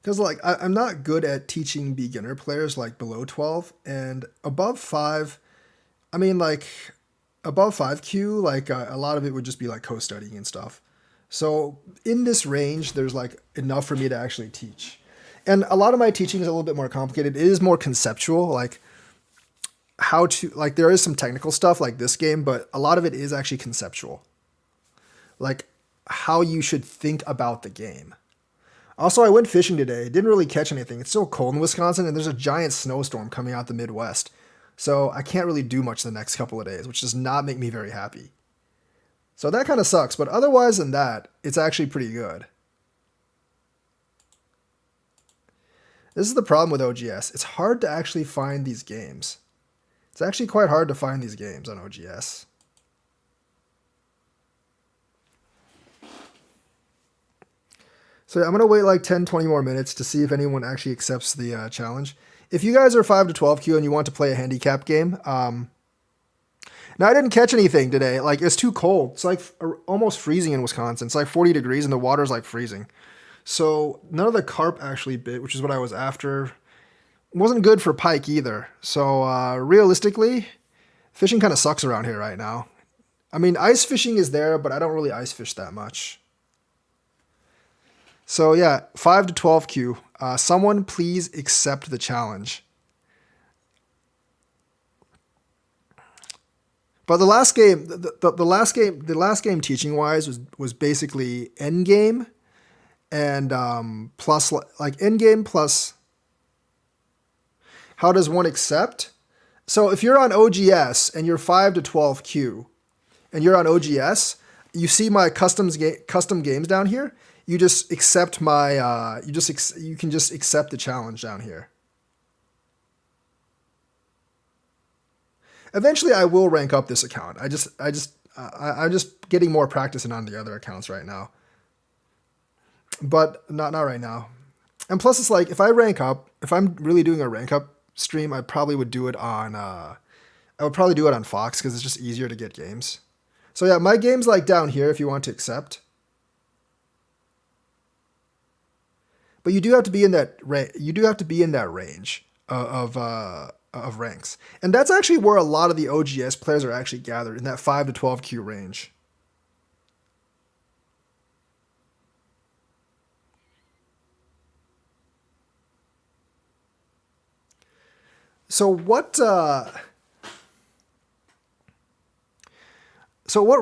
Because like I'm not good at teaching beginner players like below 12 and above 5. I mean like. Above 5Q, like a lot of it would just be like co-studying and stuff. So in this range, there's like enough for me to actually teach. And a lot of my teaching is a little bit more complicated. It is more conceptual, like how to, like there is some technical stuff like this game, but a lot of it is actually conceptual. Like how you should think about the game. Also, I went fishing today. Didn't really catch anything. It's still cold in Wisconsin and there's a giant snowstorm coming out the Midwest. So I can't really do much the next couple of days, which does not make me very happy. So that kind of sucks, but otherwise than that, it's actually pretty good. This is the problem with OGS. It's hard to actually find these games. It's actually quite hard to find these games on OGS. So I'm going to wait like 10, 20 more minutes to see if anyone actually accepts the challenge. If you guys are 5 to 12 Q and you want to play a handicap game, now I didn't catch anything today. Like it's too cold. It's like almost freezing in Wisconsin. It's like 40 degrees and the water's like freezing. So none of the carp actually bit, which is what I was after. Wasn't good for pike either. So realistically, fishing kind of sucks around here right now. I mean, ice fishing is there, but I don't really ice fish that much. So yeah, 5 to 12 Q. Someone please accept the challenge. But the last game, the last game teaching wise was basically Endgame and plus like Endgame plus how does one accept? So if you're on OGS and you're 5 to 12 Q and you're on OGS, you see my custom games down here. You just accept my you can just accept the challenge down here. Eventually, I will rank up this account. I'm just getting more practice in on the other accounts right now, but not right now. And plus, it's like if I rank up, if I'm really doing a rank up stream, I probably would do it on Fox because it's just easier to get games. So yeah, my game's like down here if you want to accept. But you do have to be in that range of ranks, and that's actually where a lot of the OGS players are actually gathered in that 5 to 12 Q range. So what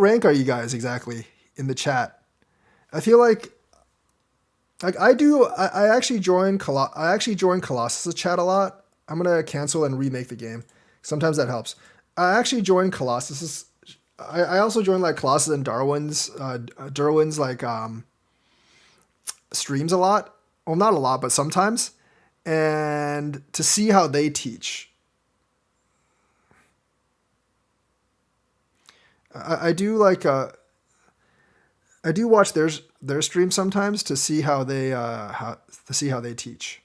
rank are you guys exactly in the chat? I feel like I actually join Colossus' chat a lot. I'm gonna cancel and remake the game. Sometimes that helps. I actually join Colossus'. I also join like Colossus and Darwin's like streams a lot. Well, not a lot, but sometimes, and to see how they teach. I do like I do watch their stream sometimes to see how they teach.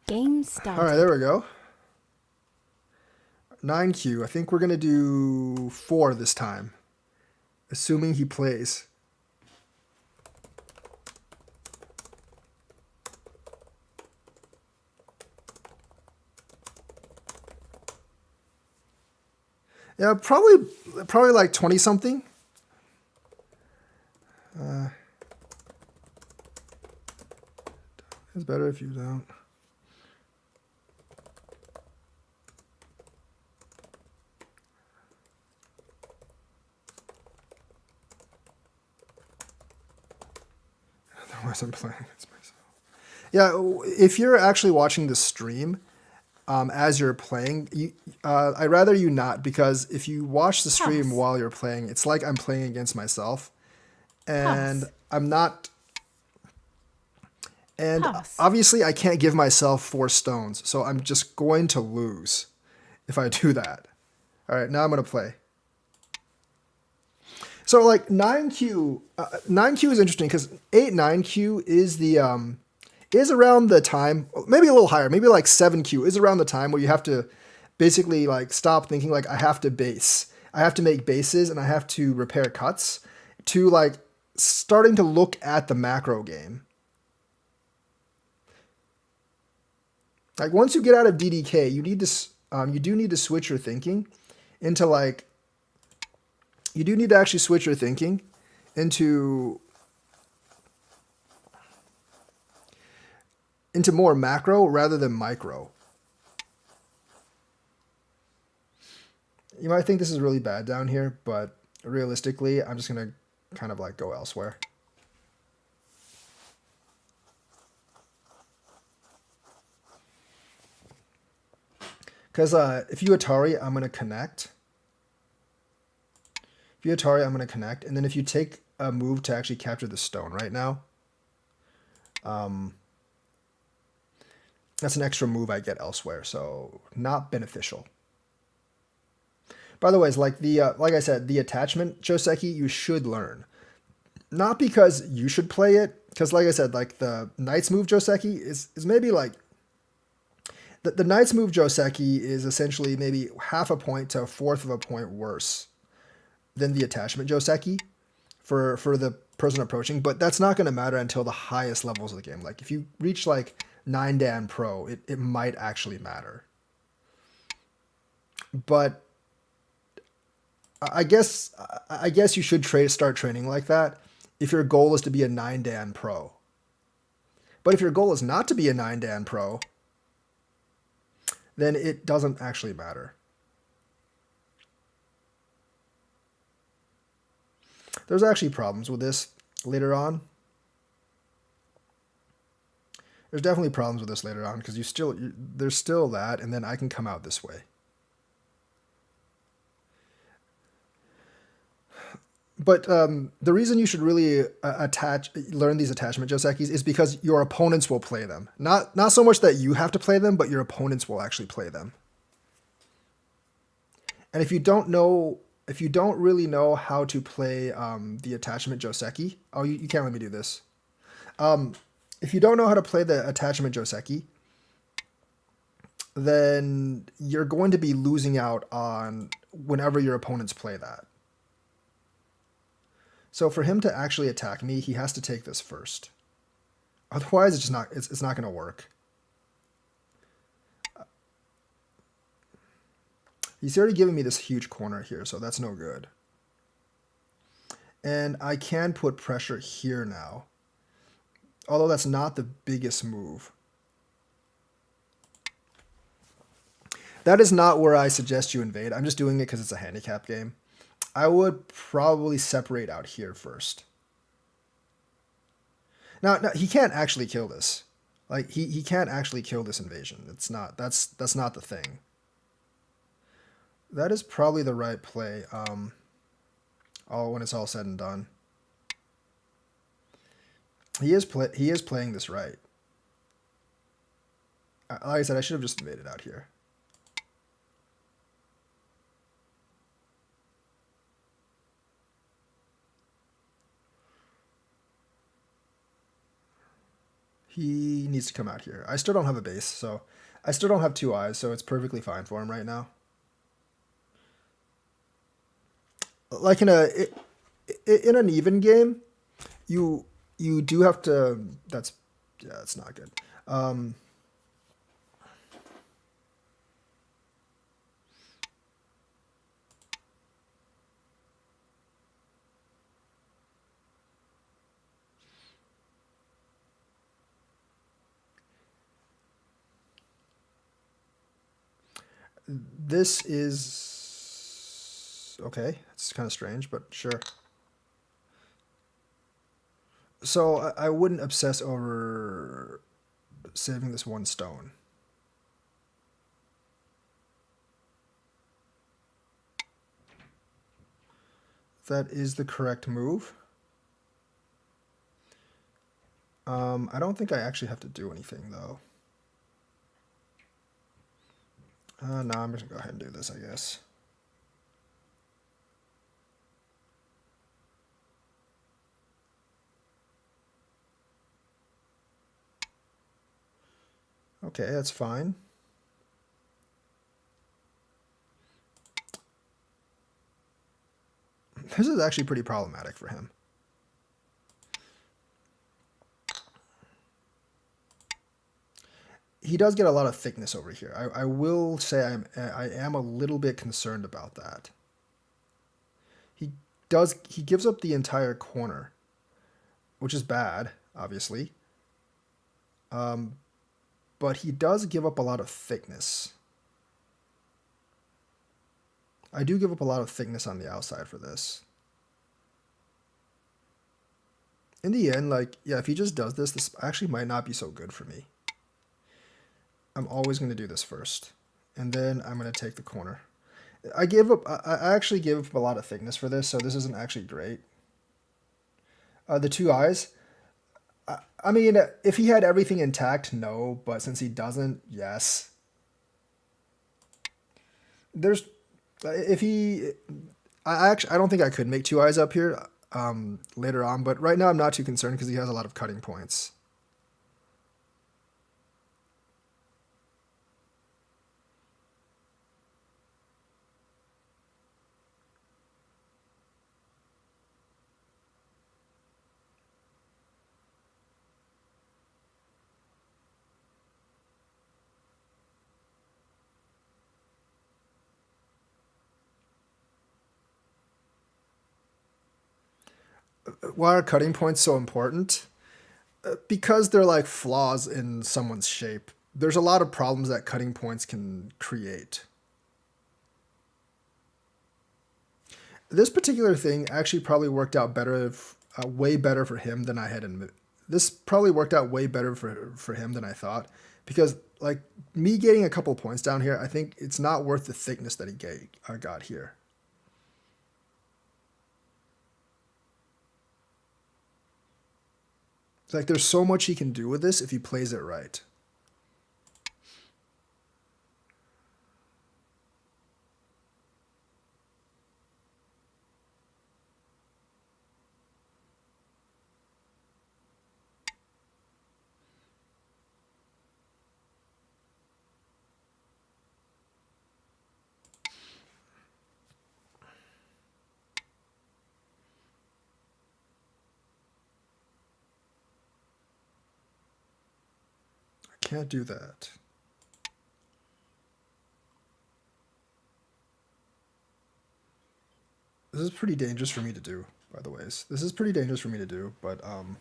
Game started. All right, there we go. 9Q. I think we're gonna do 4 this time, assuming he plays. Yeah, probably like 20 something. It's better if you don't. Otherwise, I'm playing against myself. Yeah, if you're actually watching the stream as you're playing, I'd rather you not, because if you watch the stream Pass. while you're playing, it's like I'm playing against myself, and Pass. I'm not. And Pass. obviously, I can't give myself 4 stones, so I'm just going to lose if I do that. All right, now I'm going to play. So like 9Q, 9Q is interesting because 9Q is is around the time, maybe a little higher, maybe like 7Q is around the time where you have to basically like stop thinking like I have to make bases and I have to repair cuts, to like starting to look at the macro game. Like once you get out of DDK, you do need to switch your thinking into like, you do need to actually switch your thinking into more macro rather than micro. You might think this is really bad down here, but realistically, I'm just going to kind of like go elsewhere. Because if you Atari, I'm going to connect. If you Atari, I'm going to connect. And then if you take a move to actually capture the stone right now, that's an extra move I get elsewhere. So not beneficial. By the way, it's like like I said, the attachment Joseki you should learn. Not because you should play it, because like I said, like the Knight's move Joseki is maybe like, The knight's move Joseki is essentially maybe half a point to a fourth of a point worse than the attachment Joseki for the person approaching, but that's not going to matter until the highest levels of the game. Like if you reach like 9 Dan Pro, it might actually matter. But I guess you should start training like that if your goal is to be a 9 Dan Pro. But if your goal is not to be a 9 Dan Pro, then it doesn't actually matter. There's actually problems with this later on. There's definitely problems with this later on because there's still that, and then I can come out this way. But the reason you should really learn these attachment Josekis is because your opponents will play them. Not so much that you have to play them, but your opponents will actually play them. And if you don't really know how to play the attachment Joseki, oh, you can't let me do this. If you don't know how to play the attachment Joseki, then you're going to be losing out on whenever your opponents play that. So for him to actually attack me, he has to take this first. Otherwise, it's not going to work. He's already giving me this huge corner here, so that's no good. And I can put pressure here now, although that's not the biggest move. That is not where I suggest you invade. I'm just doing it because it's a handicap game. I would probably separate out here first. Now he can't actually kill this. Like he can't actually kill this invasion. It's not. That's not the thing. That is probably the right play. When it's all said and done, he is playing this right. Like I said, I should have just invaded out here. He needs to come out here. I still don't have a base, so I still don't have 2 eyes, so it's perfectly fine for him right now. Like in an even game, you do have to. That's not good. This is okay. It's kind of strange, but sure. So I wouldn't obsess over saving this 1 stone. That is the correct move. I don't think I actually have to do anything, though. No, I'm just going to go ahead and do this, I guess. Okay, that's fine. This is actually pretty problematic for him. He does get a lot of thickness over here. I will say I am a little bit concerned about that. He gives up the entire corner, which is bad, obviously. But he does give up a lot of thickness. I do give up a lot of thickness on the outside for this. In the end, like, yeah, if he just does this, this actually might not be so good for me. I'm always going to do this first, and then I'm going to take the corner. I actually give up a lot of thickness for this, so this isn't actually great. The 2 eyes. I mean, if he had everything intact, no, but since he doesn't, yes. I don't think I could make 2 eyes up here later on, but right now I'm not too concerned because he has a lot of cutting points. Why are cutting points so important? Because they're like flaws in someone's shape. There's a lot of problems that cutting points can create. This particular thing actually probably worked out better, way better for him than I had. This probably worked out way better for him than I thought, because like me getting a couple points down here, I think it's not worth the thickness that he got here. It's like there's so much he can do with this if he plays it right. I can't do that. This is pretty dangerous for me to do, by the ways. This is pretty dangerous for me to do, but I'm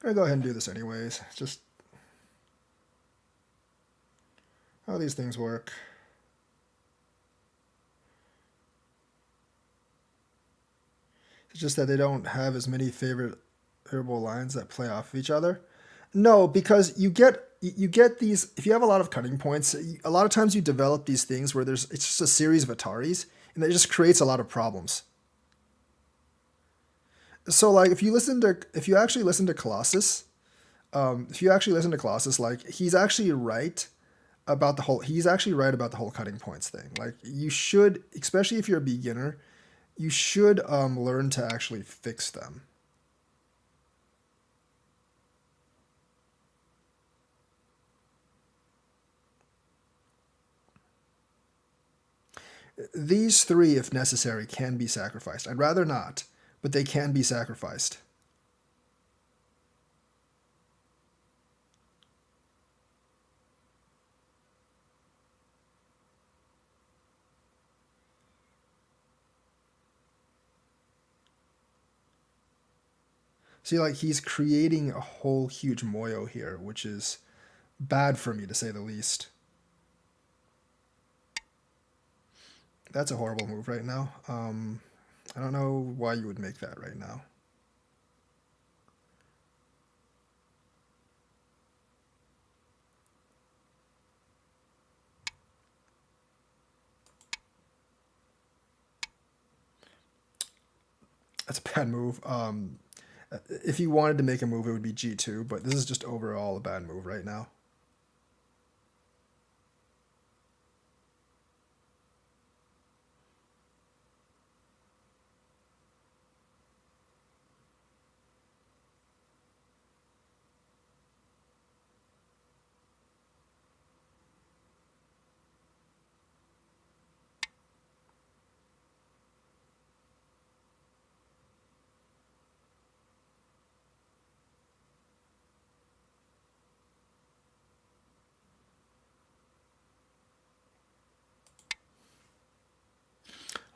gonna go ahead and do this anyways. Just how these things work. It's just that they don't have as many favorable lines that play off of each other. No, because you get these. If you have a lot of cutting points, a lot of times you develop these things where it's just a series of Ataris, and it just creates a lot of problems. So like if you actually listen to Colossus, like he's actually right about the whole cutting points thing. Like you should, especially if you're a beginner, you should learn to actually fix them. These three, if necessary, can be sacrificed. I'd rather not, but they can be sacrificed. See, like he's creating a whole huge moyo here, which is bad for me to say the least. That's a horrible move right now. I don't know why you would make that right now. That's a bad move. If you wanted to make a move, it would be G2, but this is just overall a bad move right now.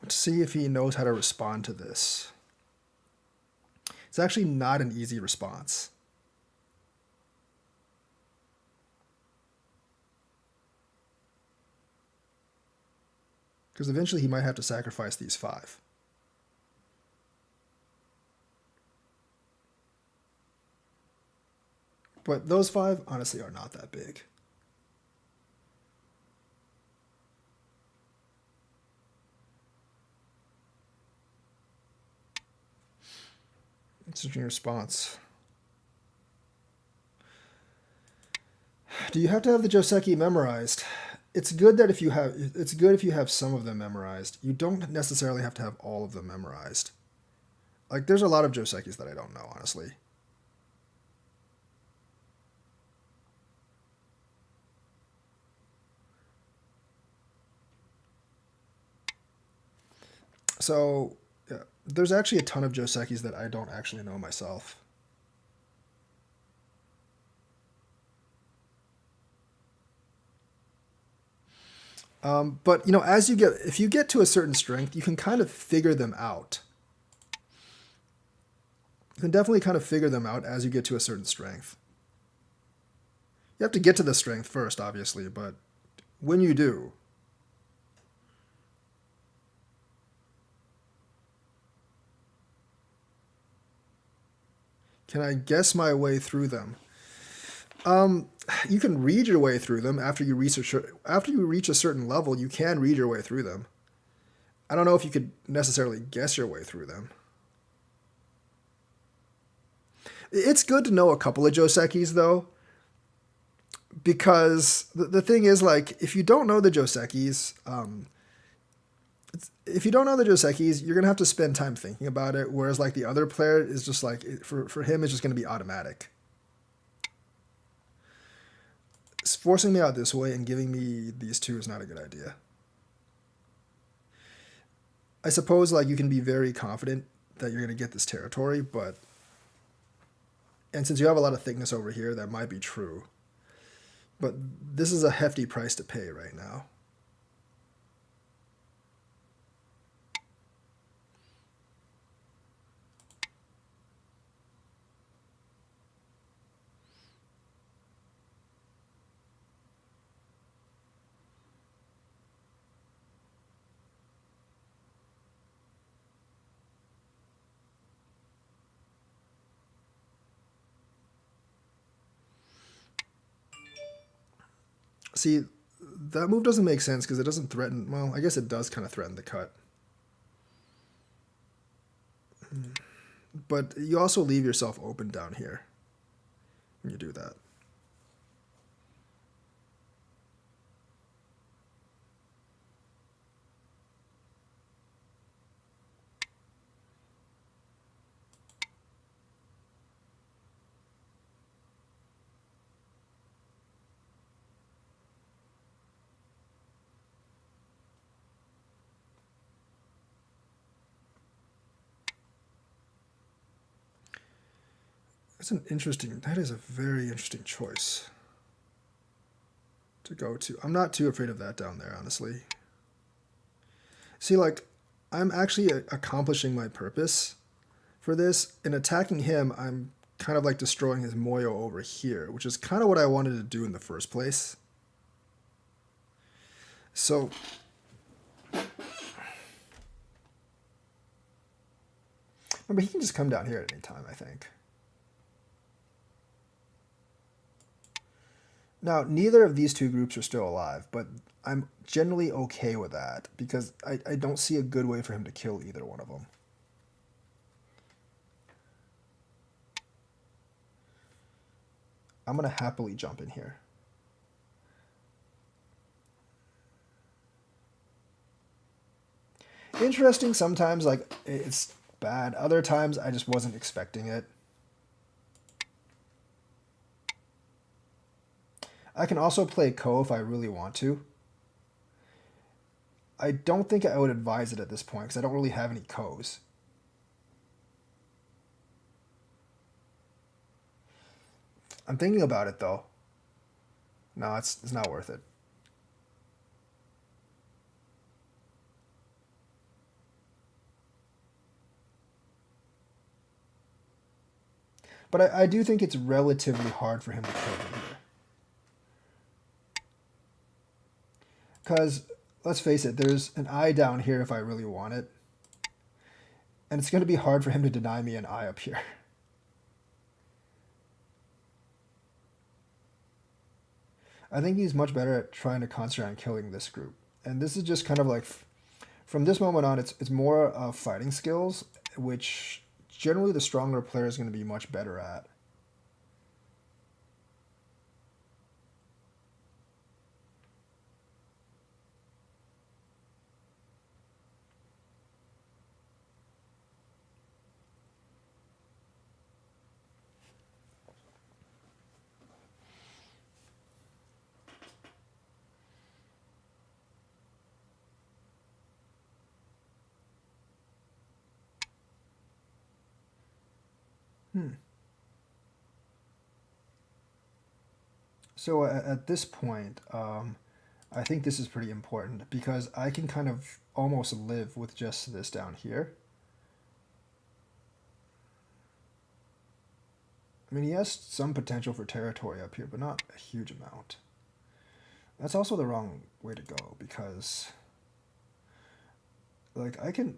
Let's see if he knows how to respond to this. It's actually not an easy response. Because eventually he might have to sacrifice these 5. But those 5 honestly are not that big. Interesting response. Do you have to have the Joseki memorized? It's good if you have some of them memorized. You don't necessarily have to have all of them memorized. Like there's a lot of Josekis that I don't know, honestly. So yeah, there's actually a ton of Josekis that I don't actually know myself. But if you get to a certain strength, you can kind of figure them out. You can definitely kind of figure them out as you get to a certain strength. You have to get to the strength first, obviously, but when you do, can I guess my way through them? You can read your way through them after you reach a certain level. You can read your way through them. I don't know if you could necessarily guess your way through them. It's good to know a couple of Josekis though, because the thing is, like, if you don't know the Josekis, you're gonna have to spend time thinking about it. Whereas like the other player is just like for him, it's just gonna be automatic. Forcing me out this way and giving me these two is not a good idea. I suppose like you can be very confident that you're gonna get this territory, but and since you have a lot of thickness over here, that might be true. But this is a hefty price to pay right now. See, that move doesn't make sense because it doesn't threaten. Well, I guess it does kind of threaten the cut. But you also leave yourself open down here when you do that. That is a very interesting choice to go to. I'm not too afraid of that down there, honestly. See, like, I'm actually accomplishing my purpose for this. In attacking him, I'm kind of like destroying his Moyo over here, which is kind of what I wanted to do in the first place. So, remember, he can just come down here at any time, I think. Now, neither of these two groups are still alive, but I'm generally okay with that because I don't see a good way for him to kill either one of them. I'm going to happily jump in here. Interesting sometimes, like, it's bad. Other times, I just wasn't expecting it. I can also play Ko if I really want to. I don't think I would advise it at this point because I don't really have any Kos. I'm thinking about it though. No, it's not worth it. But I do think it's relatively hard for him to kill me here. Because, let's face it, there's an eye down here if I really want it. And it's going to be hard for him to deny me an eye up here. I think he's much better at trying to concentrate on killing this group. And this is just kind of like, from this moment on, it's more of fighting skills, which generally the stronger player is going to be much better at. So at this point, I think this is pretty important because I can kind of almost live with just this down here. I mean, he has some potential for territory up here, but not a huge amount. That's also the wrong way to go, because like I can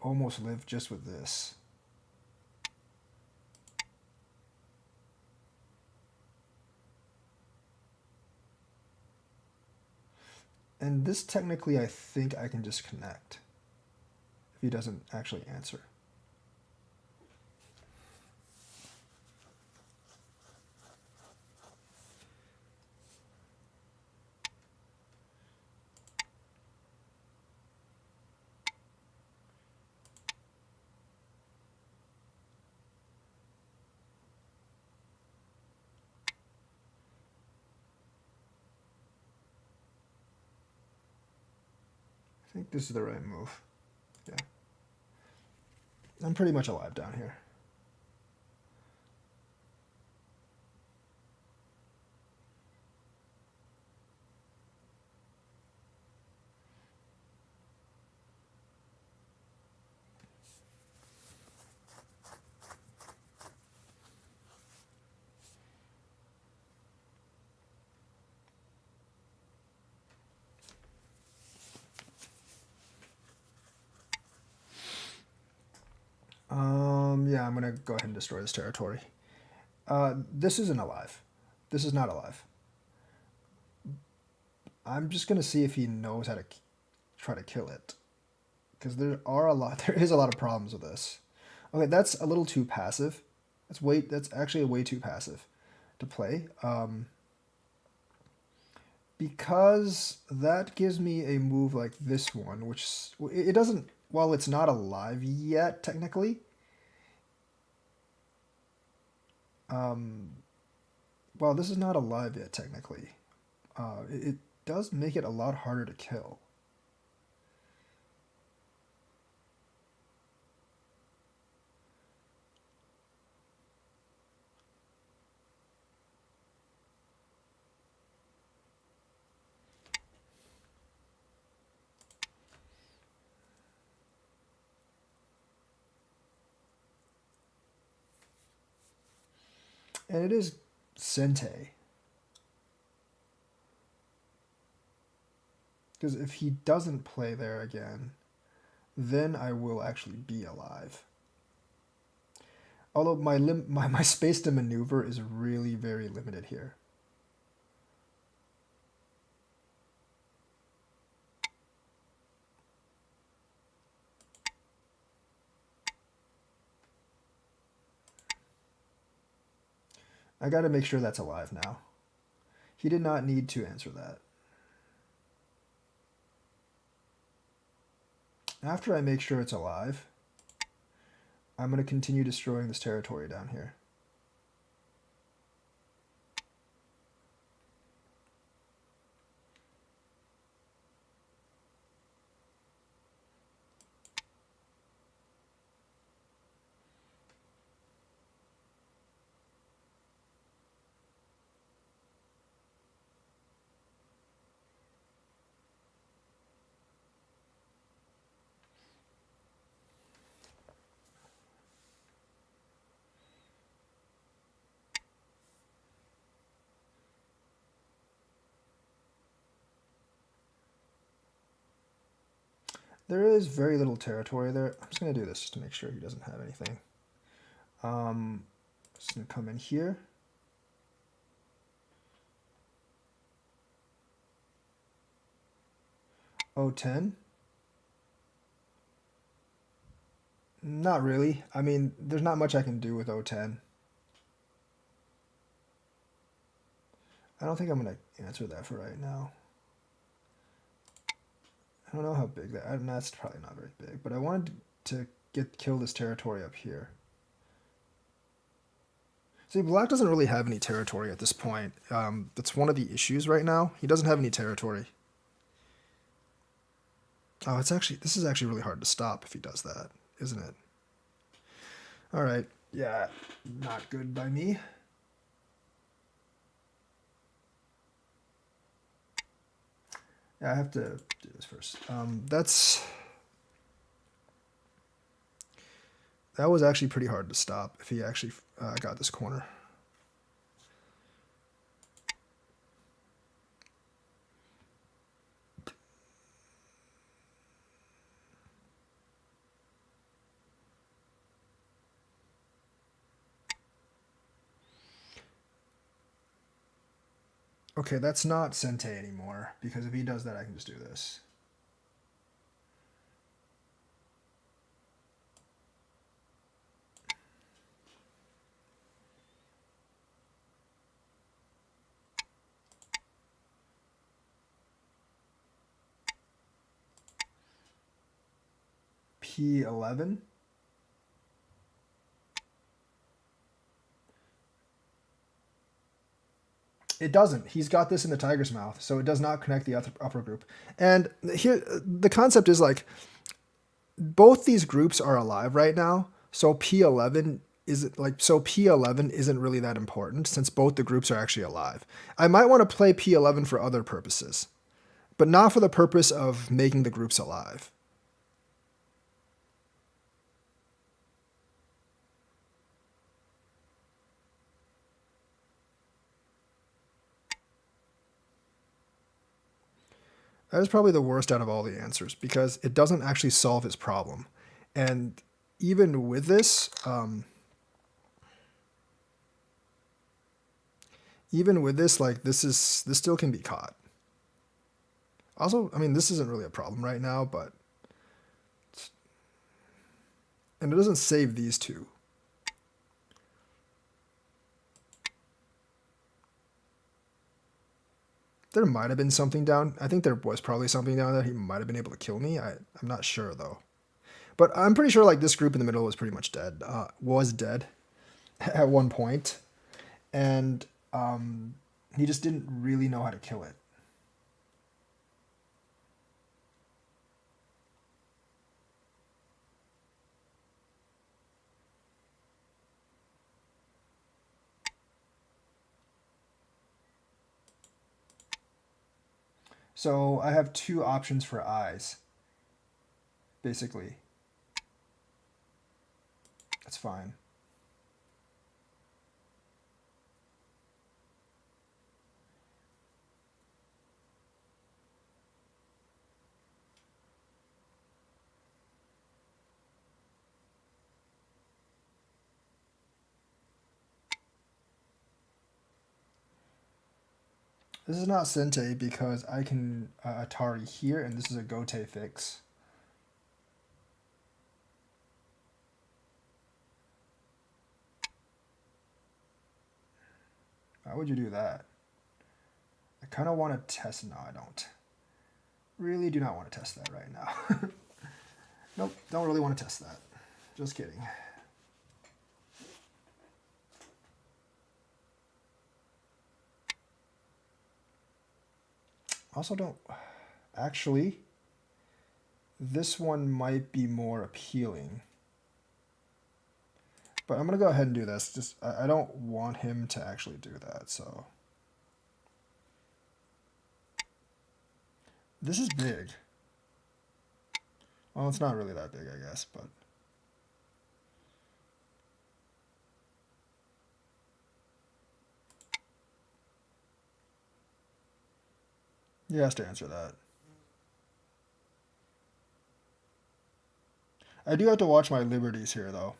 almost live just with this. And this technically I think I can just connect if he doesn't actually answer. I think this is the right move. Yeah. I'm pretty much alive down here. Yeah, I'm gonna go ahead and destroy this territory. This isn't alive. This is not alive. I'm just gonna see if he knows how to try to kill it, because there is a lot of problems with this. Okay, that's a little too passive. That's actually way too passive to play. Because that gives me a move like this one, which it doesn't. While it's not alive yet, technically. Well, this is not alive yet, technically. It does make it a lot harder to kill. And it is Sente. Because if he doesn't play there again, then I will actually be alive. Although my space to maneuver is really very limited here. I gotta make sure that's alive now. He did not need to answer that. After I make sure it's alive, I'm going to continue destroying this territory down here. There is very little territory there. I'm just going to do this just to make sure he doesn't have anything. Just going to come in here. O10. Not really. I mean, there's not much I can do with O10. I don't think I'm going to answer that for right now. I don't know how big that's probably not very big, but I wanted to kill this territory up here. See, Black doesn't really have any territory at this point. That's one of the issues right now. He doesn't have any territory. Oh, this is actually really hard to stop if he does that, isn't it? All right. Yeah, not good by me. Yeah, I have to do this first. That was actually pretty hard to stop if he actually got this corner. Okay, that's not Sente anymore, because if he does that, I can just do this. P11. It doesn't. He's got this in the tiger's mouth, so it does not connect the upper group. And here, the concept is like both these groups are alive right now, so P11 isn't really that important since both the groups are actually alive. I might want to play P11 for other purposes, but not for the purpose of making the groups alive. That is probably the worst out of all the answers because it doesn't actually solve his problem. And even with this, like this still can be caught. Also, I mean, this isn't really a problem right now, but and it doesn't save these two. There might have been something down. I think there was probably something down there. He might have been able to kill me. I'm not sure though. But I'm pretty sure like this group in the middle was pretty much dead. Was dead at one point, and he just didn't really know how to kill it. So I have two options for eyes, basically. That's fine. This is not Sente because I can Atari here, and this is a Gote fix. Why would you do that? I kind of want to test. No, I don't. Really do not want to test that right now. Nope, don't really want to test that. Just kidding. Also don't... Actually, this one might be more appealing. But I'm going to go ahead and do this. Just I don't want him to actually do that, so... This is big. Well, it's not really that big, I guess, but... He has to answer that. I do have to watch my liberties here, though.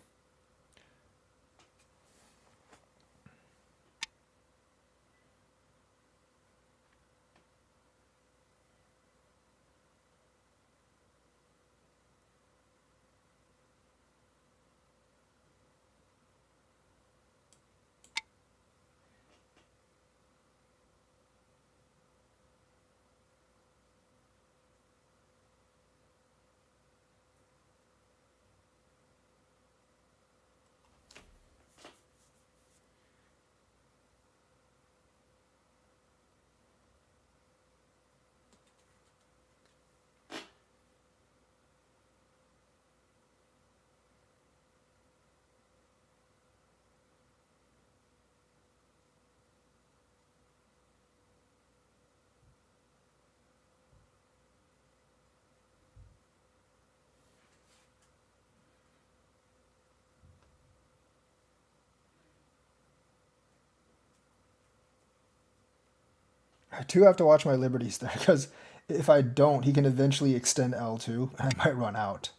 I do have to watch my liberties there, because if I don't, he can eventually extend L2, and I might run out.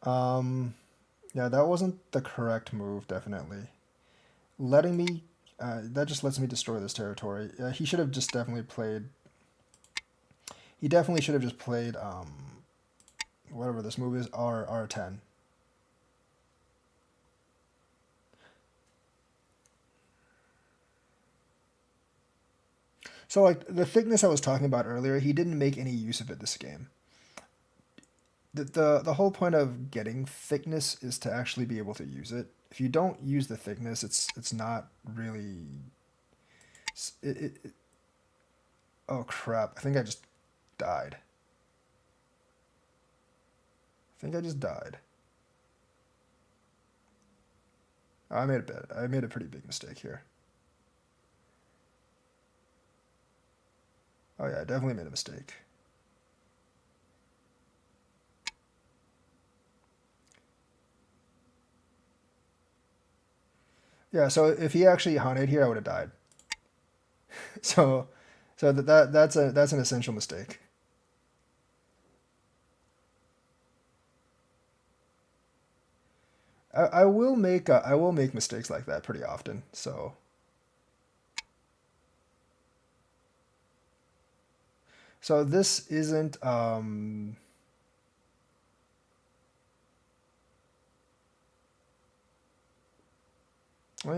Yeah, that wasn't the correct move, definitely. Letting me That just lets me destroy this territory. He should have just definitely played... He definitely should have just played, whatever this move is, R10. So, like, the thickness I was talking about earlier, he didn't make any use of it this game. The whole point of getting thickness is to actually be able to use it. If you don't use the thickness, it's not really... Oh, crap. I think I just died. I think I just died. Oh, I made a pretty big mistake here. Oh yeah, I definitely made a mistake. Yeah, so if he actually hunted here, I would have died. So, that's an essential mistake. I will make mistakes like that pretty often. So this isn't let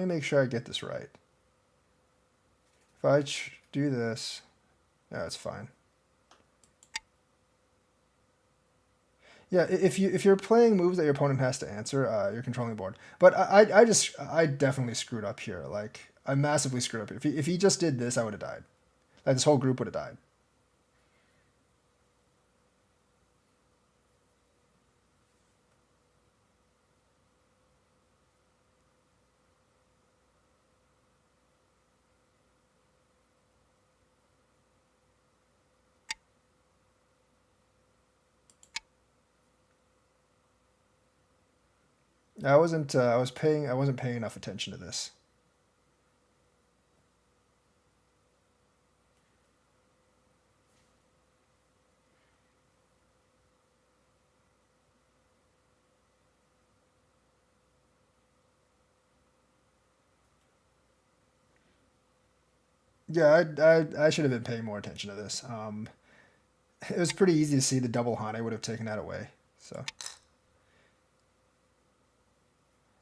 me make sure I get this right. If I do this, yeah, it's fine. Yeah, if you're playing moves that your opponent has to answer, you're controlling the board. But I definitely screwed up here. Like I massively screwed up here. If he just did this, I would have died. Like this whole group would have died. I wasn't paying enough attention to this. Yeah, I should have been paying more attention to this. It was pretty easy to see the double hunt. I would have taken that away. So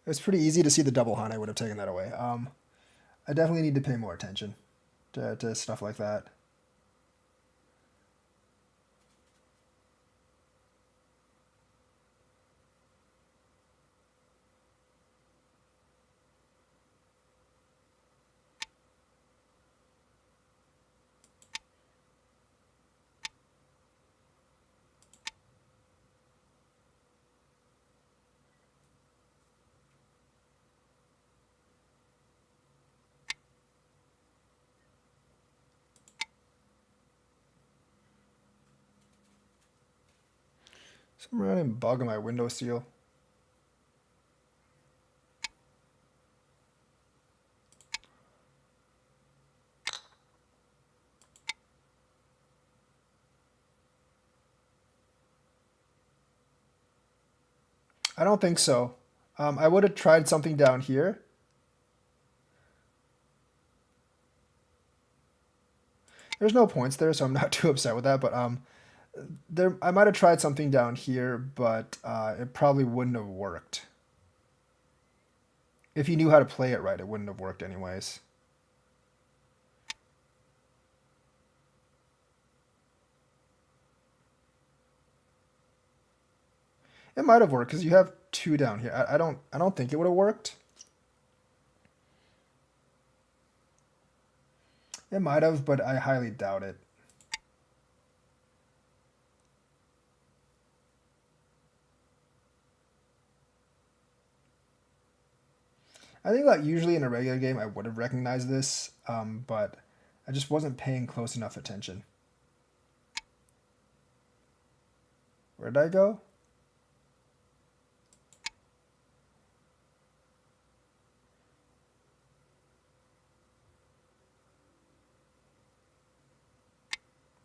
it was pretty easy to see the double hunt. I would have taken that away. I definitely need to pay more attention to stuff like that. Some random bug on my window seal. I don't think so. I would have tried something down here. There's no points there, so I'm not too upset with that. But there I might have tried something down here, but it probably wouldn't have worked. If you knew how to play it right, it wouldn't have worked anyways. It might have worked because you have two down here. I don't think it would have worked. It might have, but I highly doubt it. I think like usually in a regular game I would have recognized this, but I just wasn't paying close enough attention. Where did I go?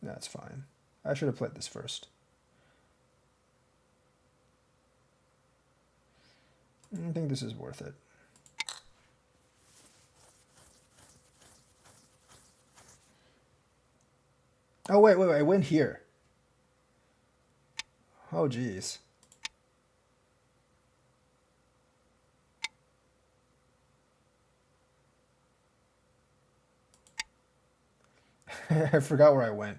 That's fine. I should have played this first. I think this is worth it. Oh, wait, wait, wait. I win here. Oh, geez. I forgot where I went.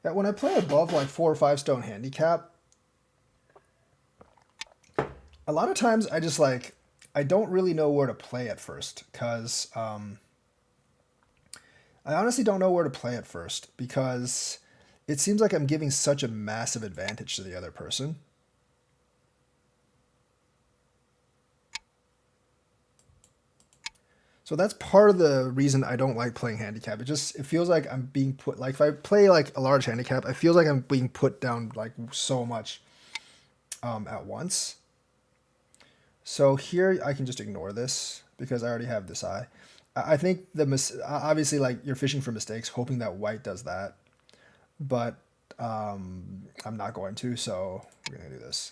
Yeah, when I play above like 4 or 5 stone handicap, a lot of times I just like I don't really know where to play at first because I honestly don't know where to play at first because it seems like I'm giving such a massive advantage to the other person. So that's part of the reason I don't like playing handicap. It feels like I'm being put like if I play like a large handicap, I feel like I'm being put down like so much at once. So here I can just ignore this because I already have this eye. I think obviously like you're fishing for mistakes, hoping that white does that, but I'm not going to. So we're gonna do this.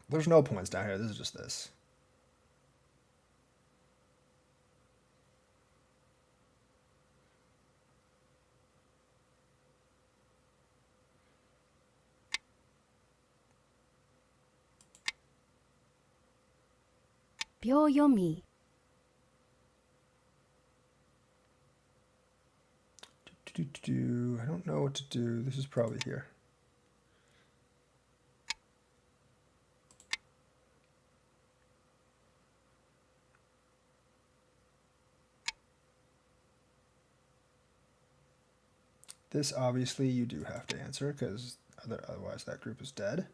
There's no points down here. This is just this. Byoyomi. I don't know what to do. This is probably here. This obviously you do have to answer because otherwise that group is dead.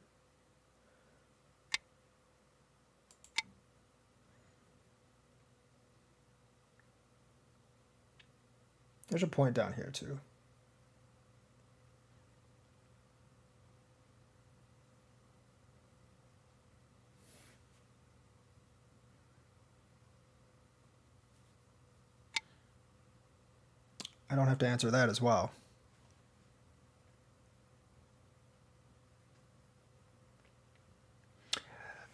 There's a point down here too. I don't have to answer that as well.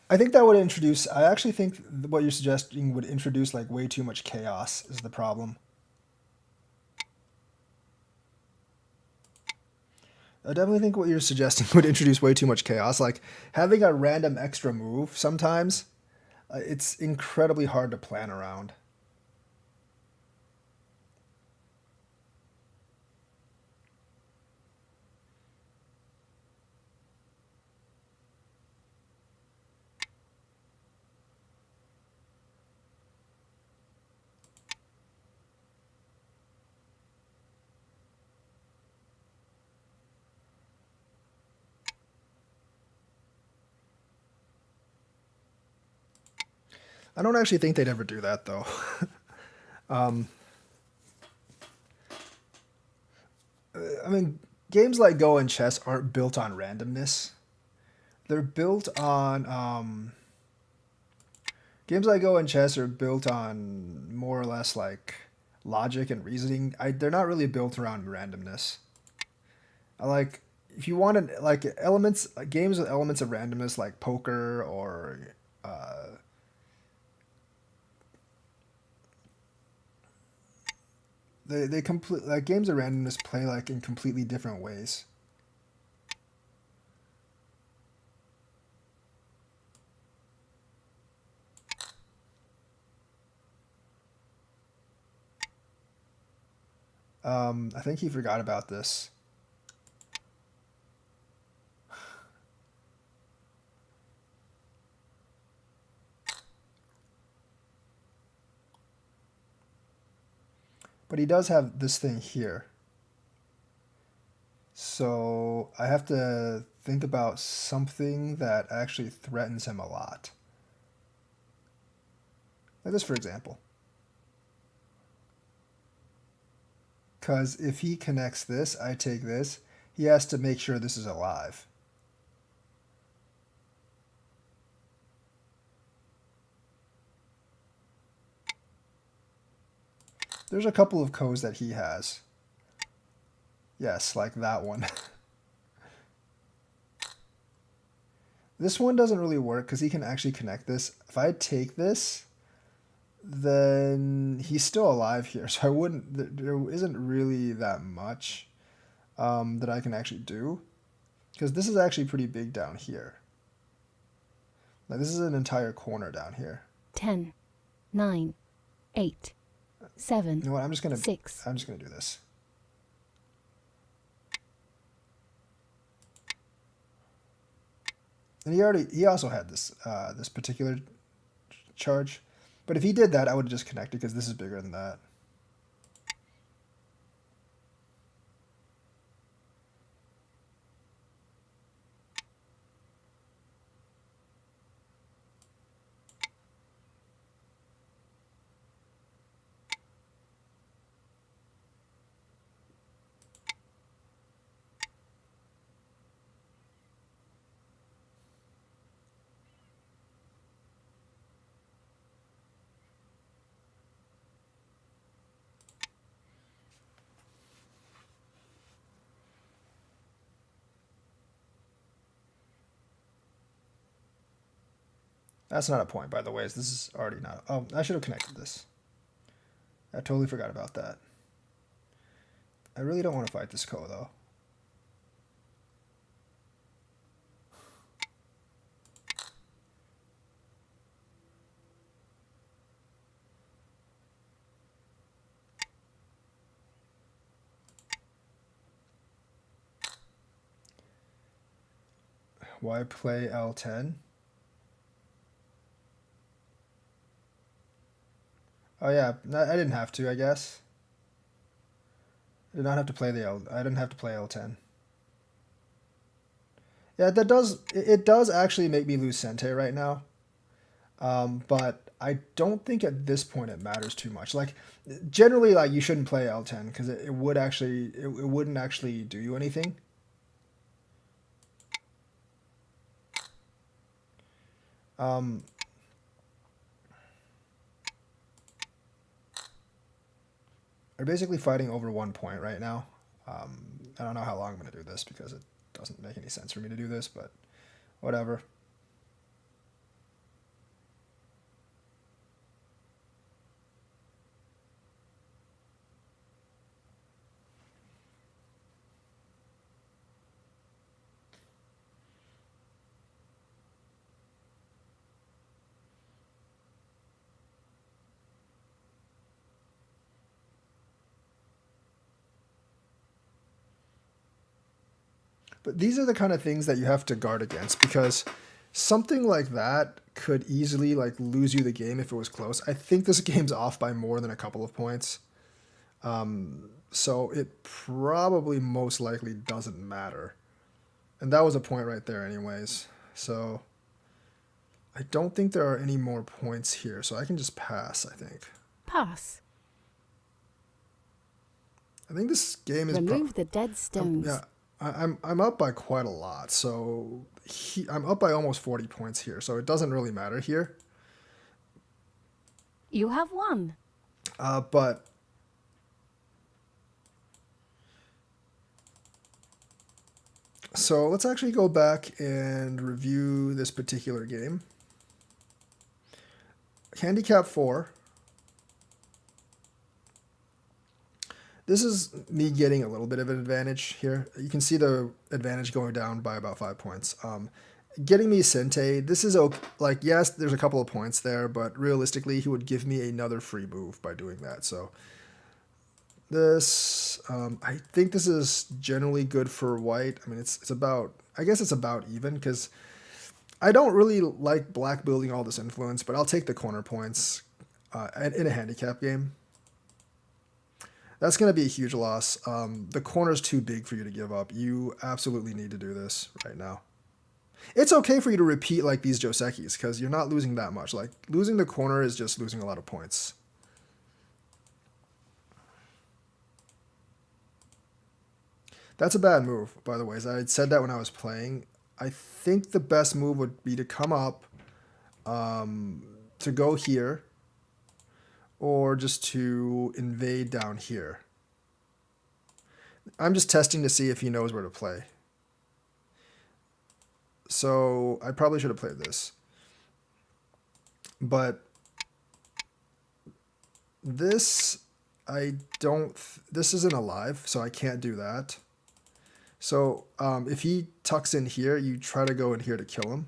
I think that would introduce. I actually think what you're suggesting would introduce like way too much chaos is the problem. I definitely think what you're suggesting would introduce way too much chaos. Like having a random extra move sometimes, it's incredibly hard to plan around. I don't actually think they'd ever do that though. um, I mean, games like Go and chess aren't built on randomness. They're built on games like Go and chess are built on more or less like logic and reasoning. They're not really built around randomness. I like if you want to like elements games with elements of randomness like poker or uh, they complete like games of randomness play like in completely different ways. I think he forgot about this. But he does have this thing here. So I have to think about something that actually threatens him a lot. Like this, for example. Because if he connects this, I take this, he has to make sure this is alive. There's a couple of codes that he has. Yes, like that one. This one doesn't really work because he can actually connect this. If I take this, then he's still alive here. So I wouldn't, there isn't really that much that I can actually do. Because this is actually pretty big down here. Like this is an entire corner down here. 10, 9, 8, 7, You know what? I'm just gonna 6. do this. And he also had this this particular charge, but if he did that, I would have just connected because this is bigger than that. That's not a point, by the way. This is already not. Oh, I should have connected this. I totally forgot about that. I really don't want to fight this Ko, though. Why play L10? Oh yeah, I didn't have to, I guess. I did not have to play I didn't have to play L10. Yeah, it does actually make me lose Sente right now. But I don't think at this point it matters too much. Like generally, like you shouldn't play L10 because it wouldn't actually do you anything. We're basically fighting over 1 point right now. I don't know how long I'm going to do this because it doesn't make any sense for me to do this, but whatever. But these are the kind of things that you have to guard against because something like that could easily like lose you the game if it was close. I think this game's off by more than a couple of points. So it probably most likely doesn't matter. And that was a point right there anyways. So I don't think there are any more points here. So I can just pass, I think. Pass. I think this game is... Remove the dead stones. Yeah. I'm up by quite a lot, so I'm up by almost 40 points here, so it doesn't really matter here. You have won. But so let's actually go back and review this particular game. Handicap 4. This is me getting a little bit of an advantage here. You can see the advantage going down by about 5 points. Getting me Sente, this is okay. Like, yes, there's a couple of points there, but realistically, he would give me another free move by doing that. So this, I think this is generally good for white. I mean, it's about, I guess it's about even because I don't really like black building all this influence, but I'll take the corner points in a handicap game. That's going to be a huge loss. The corner's too big for you to give up. You absolutely need to do this right now. It's okay for you to repeat like these Josekis because you're not losing that much. Like losing the corner is just losing a lot of points. That's a bad move, by the way. As I had said that when I was playing. I think the best move would be to come up, to go here, or just to invade down here. I'm just testing to see if he knows where to play. So I probably should have played this. But this, this isn't alive, so I can't do that. So if he tucks in here, you try to go in here to kill him.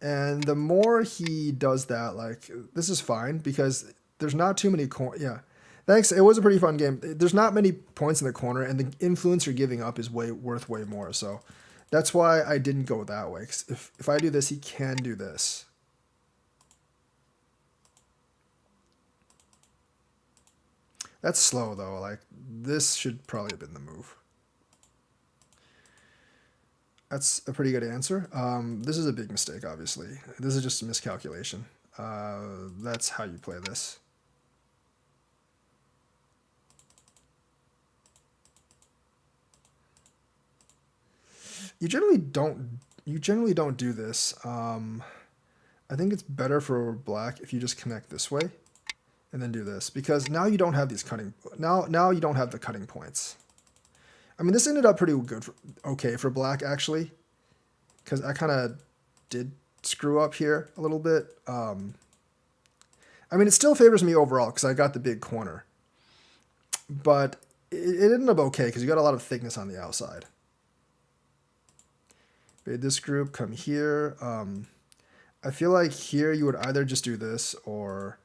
And the more he does that, like, this is fine because there's not too many yeah. Thanks. It was a pretty fun game. There's not many points in the corner, and the influence you're giving up is worth way more. So that's why I didn't go that way. 'Cause if I do this, he can do this. That's slow though. Like, this should probably have been the move. That's a pretty good answer. This is a big mistake, obviously. This is just a miscalculation. That's how you play this. You generally don't do this. I think it's better for black if you just connect this way and then do this, because now you don't have these cutting. Now you don't have the cutting points. I mean, this ended up pretty good, okay for black actually, because I kind of did screw up here a little bit. I mean, it still favors me overall because I got the big corner, but it ended up okay because you got a lot of thickness on the outside. Made this group come here. I feel like here you would either just do this or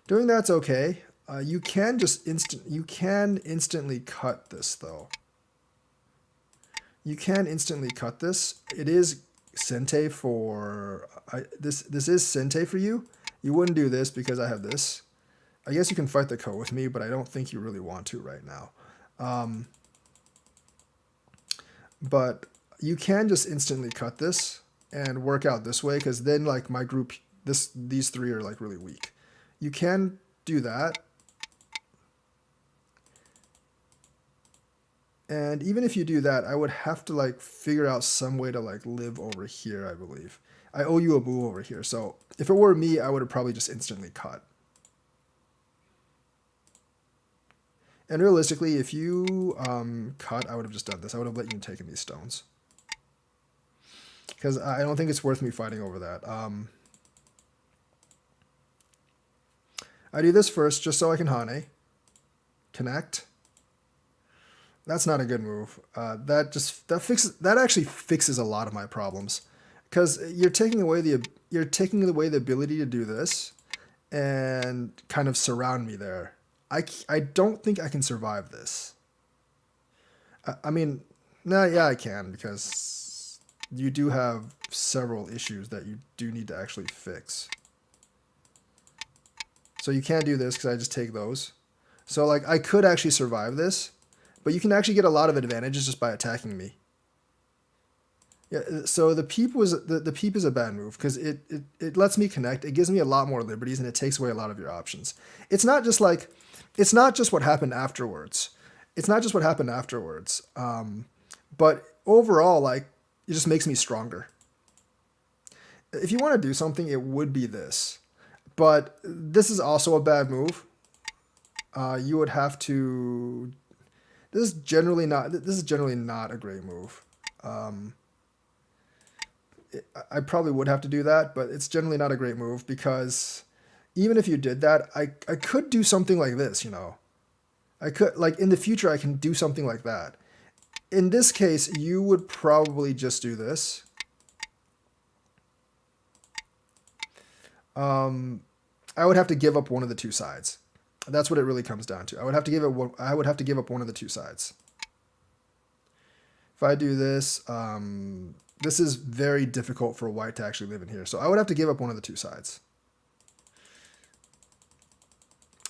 doing that's okay. You can instantly cut this though. You can instantly cut this. It is Sente for this is Sente for you. You wouldn't do this because I have this. I guess you can fight the coat with me, but I don't think you really want to right now. But you can just instantly cut this and work out this way, because then like my group, these three are like really weak. You can do that. And even if you do that, I would have to like figure out some way to like live over here, I believe. I owe you a boo over here. So if it were me, I would have probably just instantly cut. And realistically, if you cut, I would have just done this. I would have let you take in these stones. Because I don't think it's worth me fighting over that. I do this first just so I can Hane. Connect. That's not a good move. That actually fixes a lot of my problems, because you're taking away the ability to do this and kind of surround me there. I don't think I can survive this. I mean, no, yeah, I can, because you do have several issues that you do need to actually fix. So you can't do this because I just take those. So like I could actually survive this. But you can actually get a lot of advantages just by attacking me. Yeah, so the peep is a bad move because it lets me connect. It gives me a lot more liberties and it takes away a lot of your options. It's not just what happened afterwards. But overall, like, it just makes me stronger. If you want to do something, it would be this. But this is also a bad move. You would have to. This is generally not a great move. I probably would have to do that, but it's generally not a great move, because even if you did that, I could do something like this, you know. I could, like, in the future, I can do something like that. In this case, you would probably just do this. I would have to give up one of the two sides. That's what it really comes down to. I would have to give up one of the two sides. If I do this, this is very difficult for white to actually live in here. So I would have to give up one of the two sides.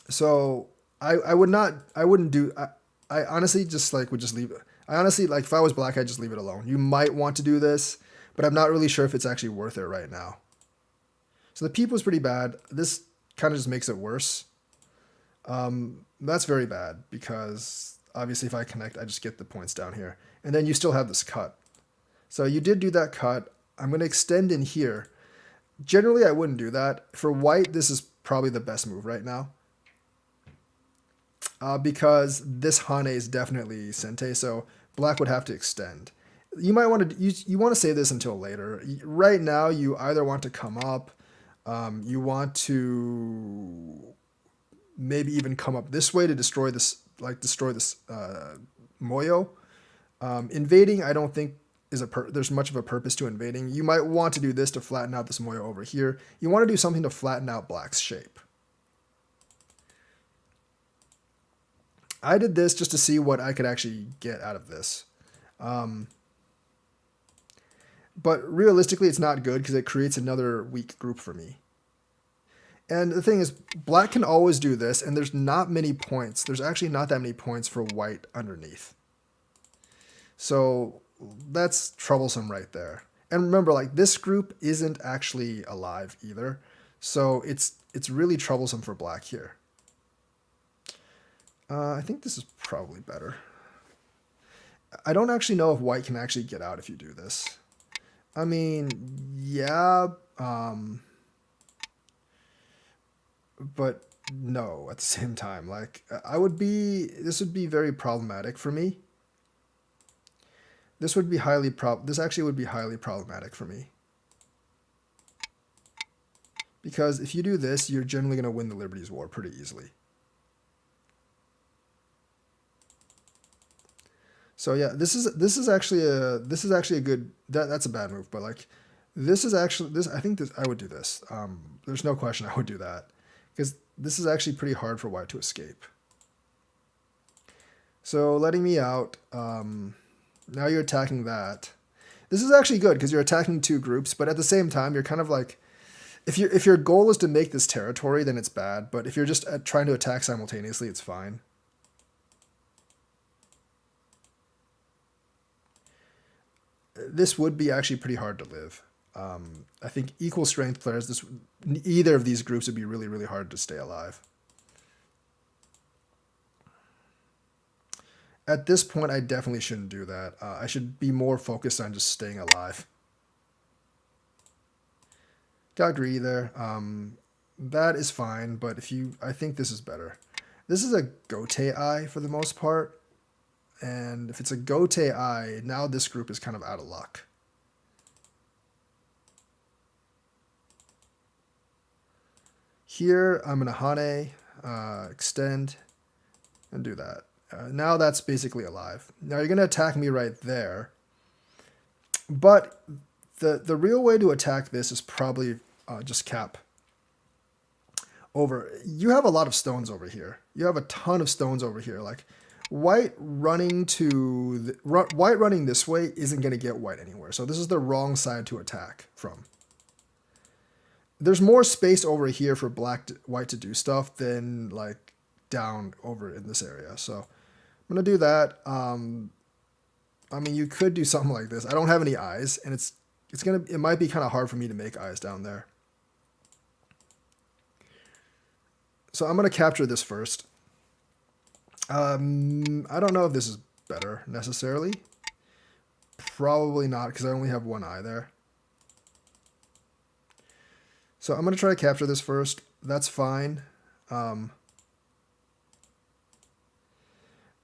So I honestly just like would just leave it. I honestly, like, if I was black, I'd just leave it alone. You might want to do this, but I'm not really sure if it's actually worth it right now. So the peep was pretty bad. This kind of just makes it worse. That's very bad, because obviously if I connect, I just get the points down here. And then you still have this cut. So you did do that cut. I'm going to extend in here. Generally, I wouldn't do that. For white, this is probably the best move right now. Because this Hane is definitely Sente, so black would have to extend. You might want to you want to save this until later. Right now, you either want to come up, you want to maybe even come up this way to destroy this Moyo. Invading, I don't think there's much of a purpose to invading. You might want to do this to flatten out this Moyo over here. You want to do something to flatten out black's shape. I did this just to see what I could actually get out of this. But realistically, it's not good because it creates another weak group for me. And the thing is, black can always do this, and there's not many points. There's actually not that many points for white underneath. So that's troublesome right there. And remember, like, this group isn't actually alive either. So it's really troublesome for black here. I think this is probably better. I don't actually know if white can actually get out if you do this. I mean, yeah, but no at the same time. Like, this would be very problematic for me. This actually would be highly problematic for me. Because if you do this, you're generally going to win the Liberties War pretty easily. So yeah, this is actually a good, that's a bad move, but like I would do this. There's no question I would do that because this is actually pretty hard for white to escape. So letting me out, now you're attacking that. This is actually good because you're attacking two groups, but at the same time you're kind of like, if your goal is to make this territory, then it's bad, but if you're just trying to attack simultaneously, it's fine. This would be actually pretty hard to live. I think equal strength players, either of these groups would be really, really hard to stay alive. At this point, I definitely shouldn't do that. I should be more focused on just staying alive. Got greedy there. That is fine, but I think this is better. This is a Gote Eye for the most part. And if it's a Gote Eye, now this group is kind of out of luck. Here, I'm going to Hane, extend, and do that. Now that's basically alive. Now you're going to attack me right there. But the real way to attack this is probably just cap over. You have a lot of stones over here. You have a ton of stones over here. Like, white running this way isn't going to get white anywhere. So this is the wrong side to attack from. There's more space over here for white to do stuff than like down over in this area. So I'm going to do that. I mean, you could do something like this. I don't have any eyes, and it might be kind of hard for me to make eyes down there. So I'm going to capture this first. I don't know if this is better necessarily. Probably not, because I only have one eye there. So I'm going to try to capture this first. That's fine.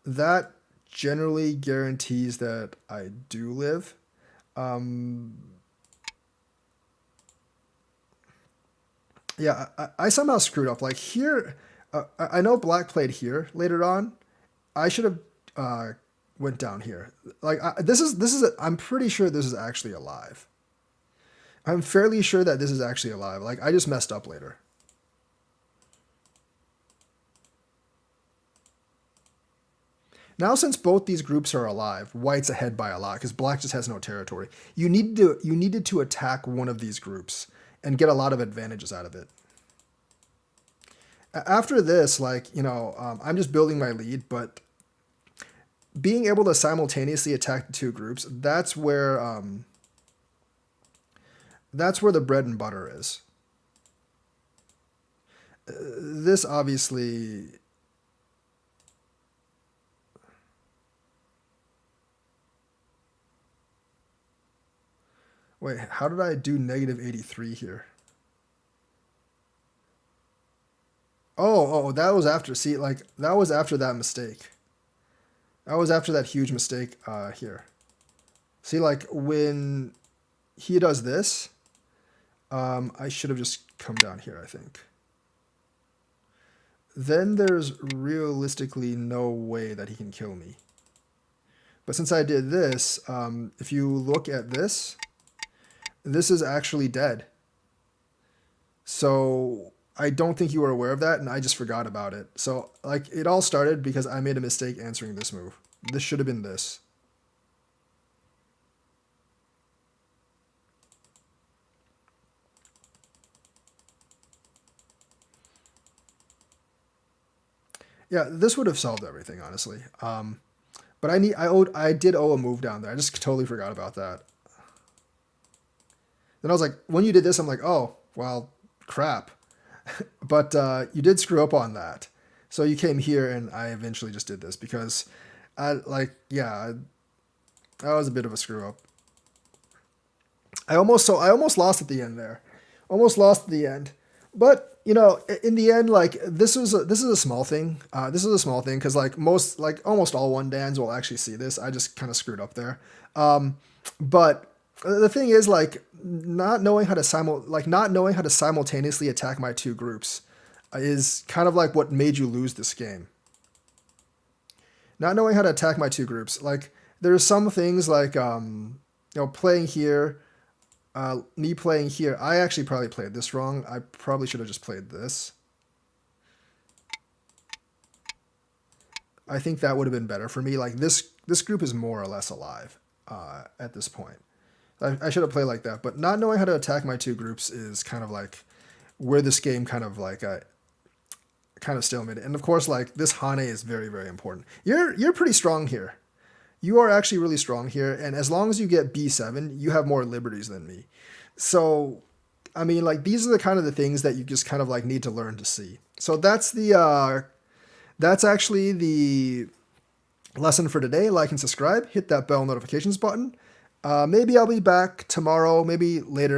That generally guarantees that I do live. Yeah, I somehow screwed up. Like here, I know black played here later on. I should have went down here. Like I'm pretty sure this is actually alive. I'm fairly sure that this is actually alive. Like, I just messed up later. Now, since both these groups are alive, white's ahead by a lot because black just has no territory. You needed to attack one of these groups and get a lot of advantages out of it. After this, like, I'm just building my lead, but being able to simultaneously attack the two groups, that's where the bread and butter is. This obviously... Wait, how did I do negative 83 here? Oh, that was after. See, like that was after that mistake. That was after that huge mistake here. See, like when he does this, I should have just come down here, I think. Then there's realistically no way that he can kill me. But since I did this, if you look at this, this is actually dead. So I don't think you were aware of that, and I just forgot about it. So like it all started because I made a mistake answering this move. This should have been this. Yeah, this would have solved everything, honestly. But I did owe a move down there. I just totally forgot about that. Then I was like, when you did this, I'm like, oh, well, crap. But you did screw up on that. So you came here, and I eventually just did this because, that was a bit of a screw up. I almost lost at the end there, almost lost at the end. But in the end, like this is a small thing. This is a small thing because almost all one dans will actually see this. I just kind of screwed up there. But the thing is like not knowing how to simultaneously attack my two groups is kind of like what made you lose this game. Not knowing how to attack my two groups, like there's some things like playing here. Me playing here, I actually probably played this wrong. I probably should have just played this. I think that would have been better for me. Like this group is more or less alive at this point. I should have played like that, but not knowing how to attack my two groups is kind of like where this game kind of stalemated. And of course, like this Hane is very, very important. You're pretty strong here. You are actually really strong here, and as long as you get B7, you have more liberties than me. So, I mean, like these are the kind of the things that you just kind of like need to learn to see. So that's actually the lesson for today. Like and subscribe, hit that bell notifications button. Maybe I'll be back tomorrow, maybe later.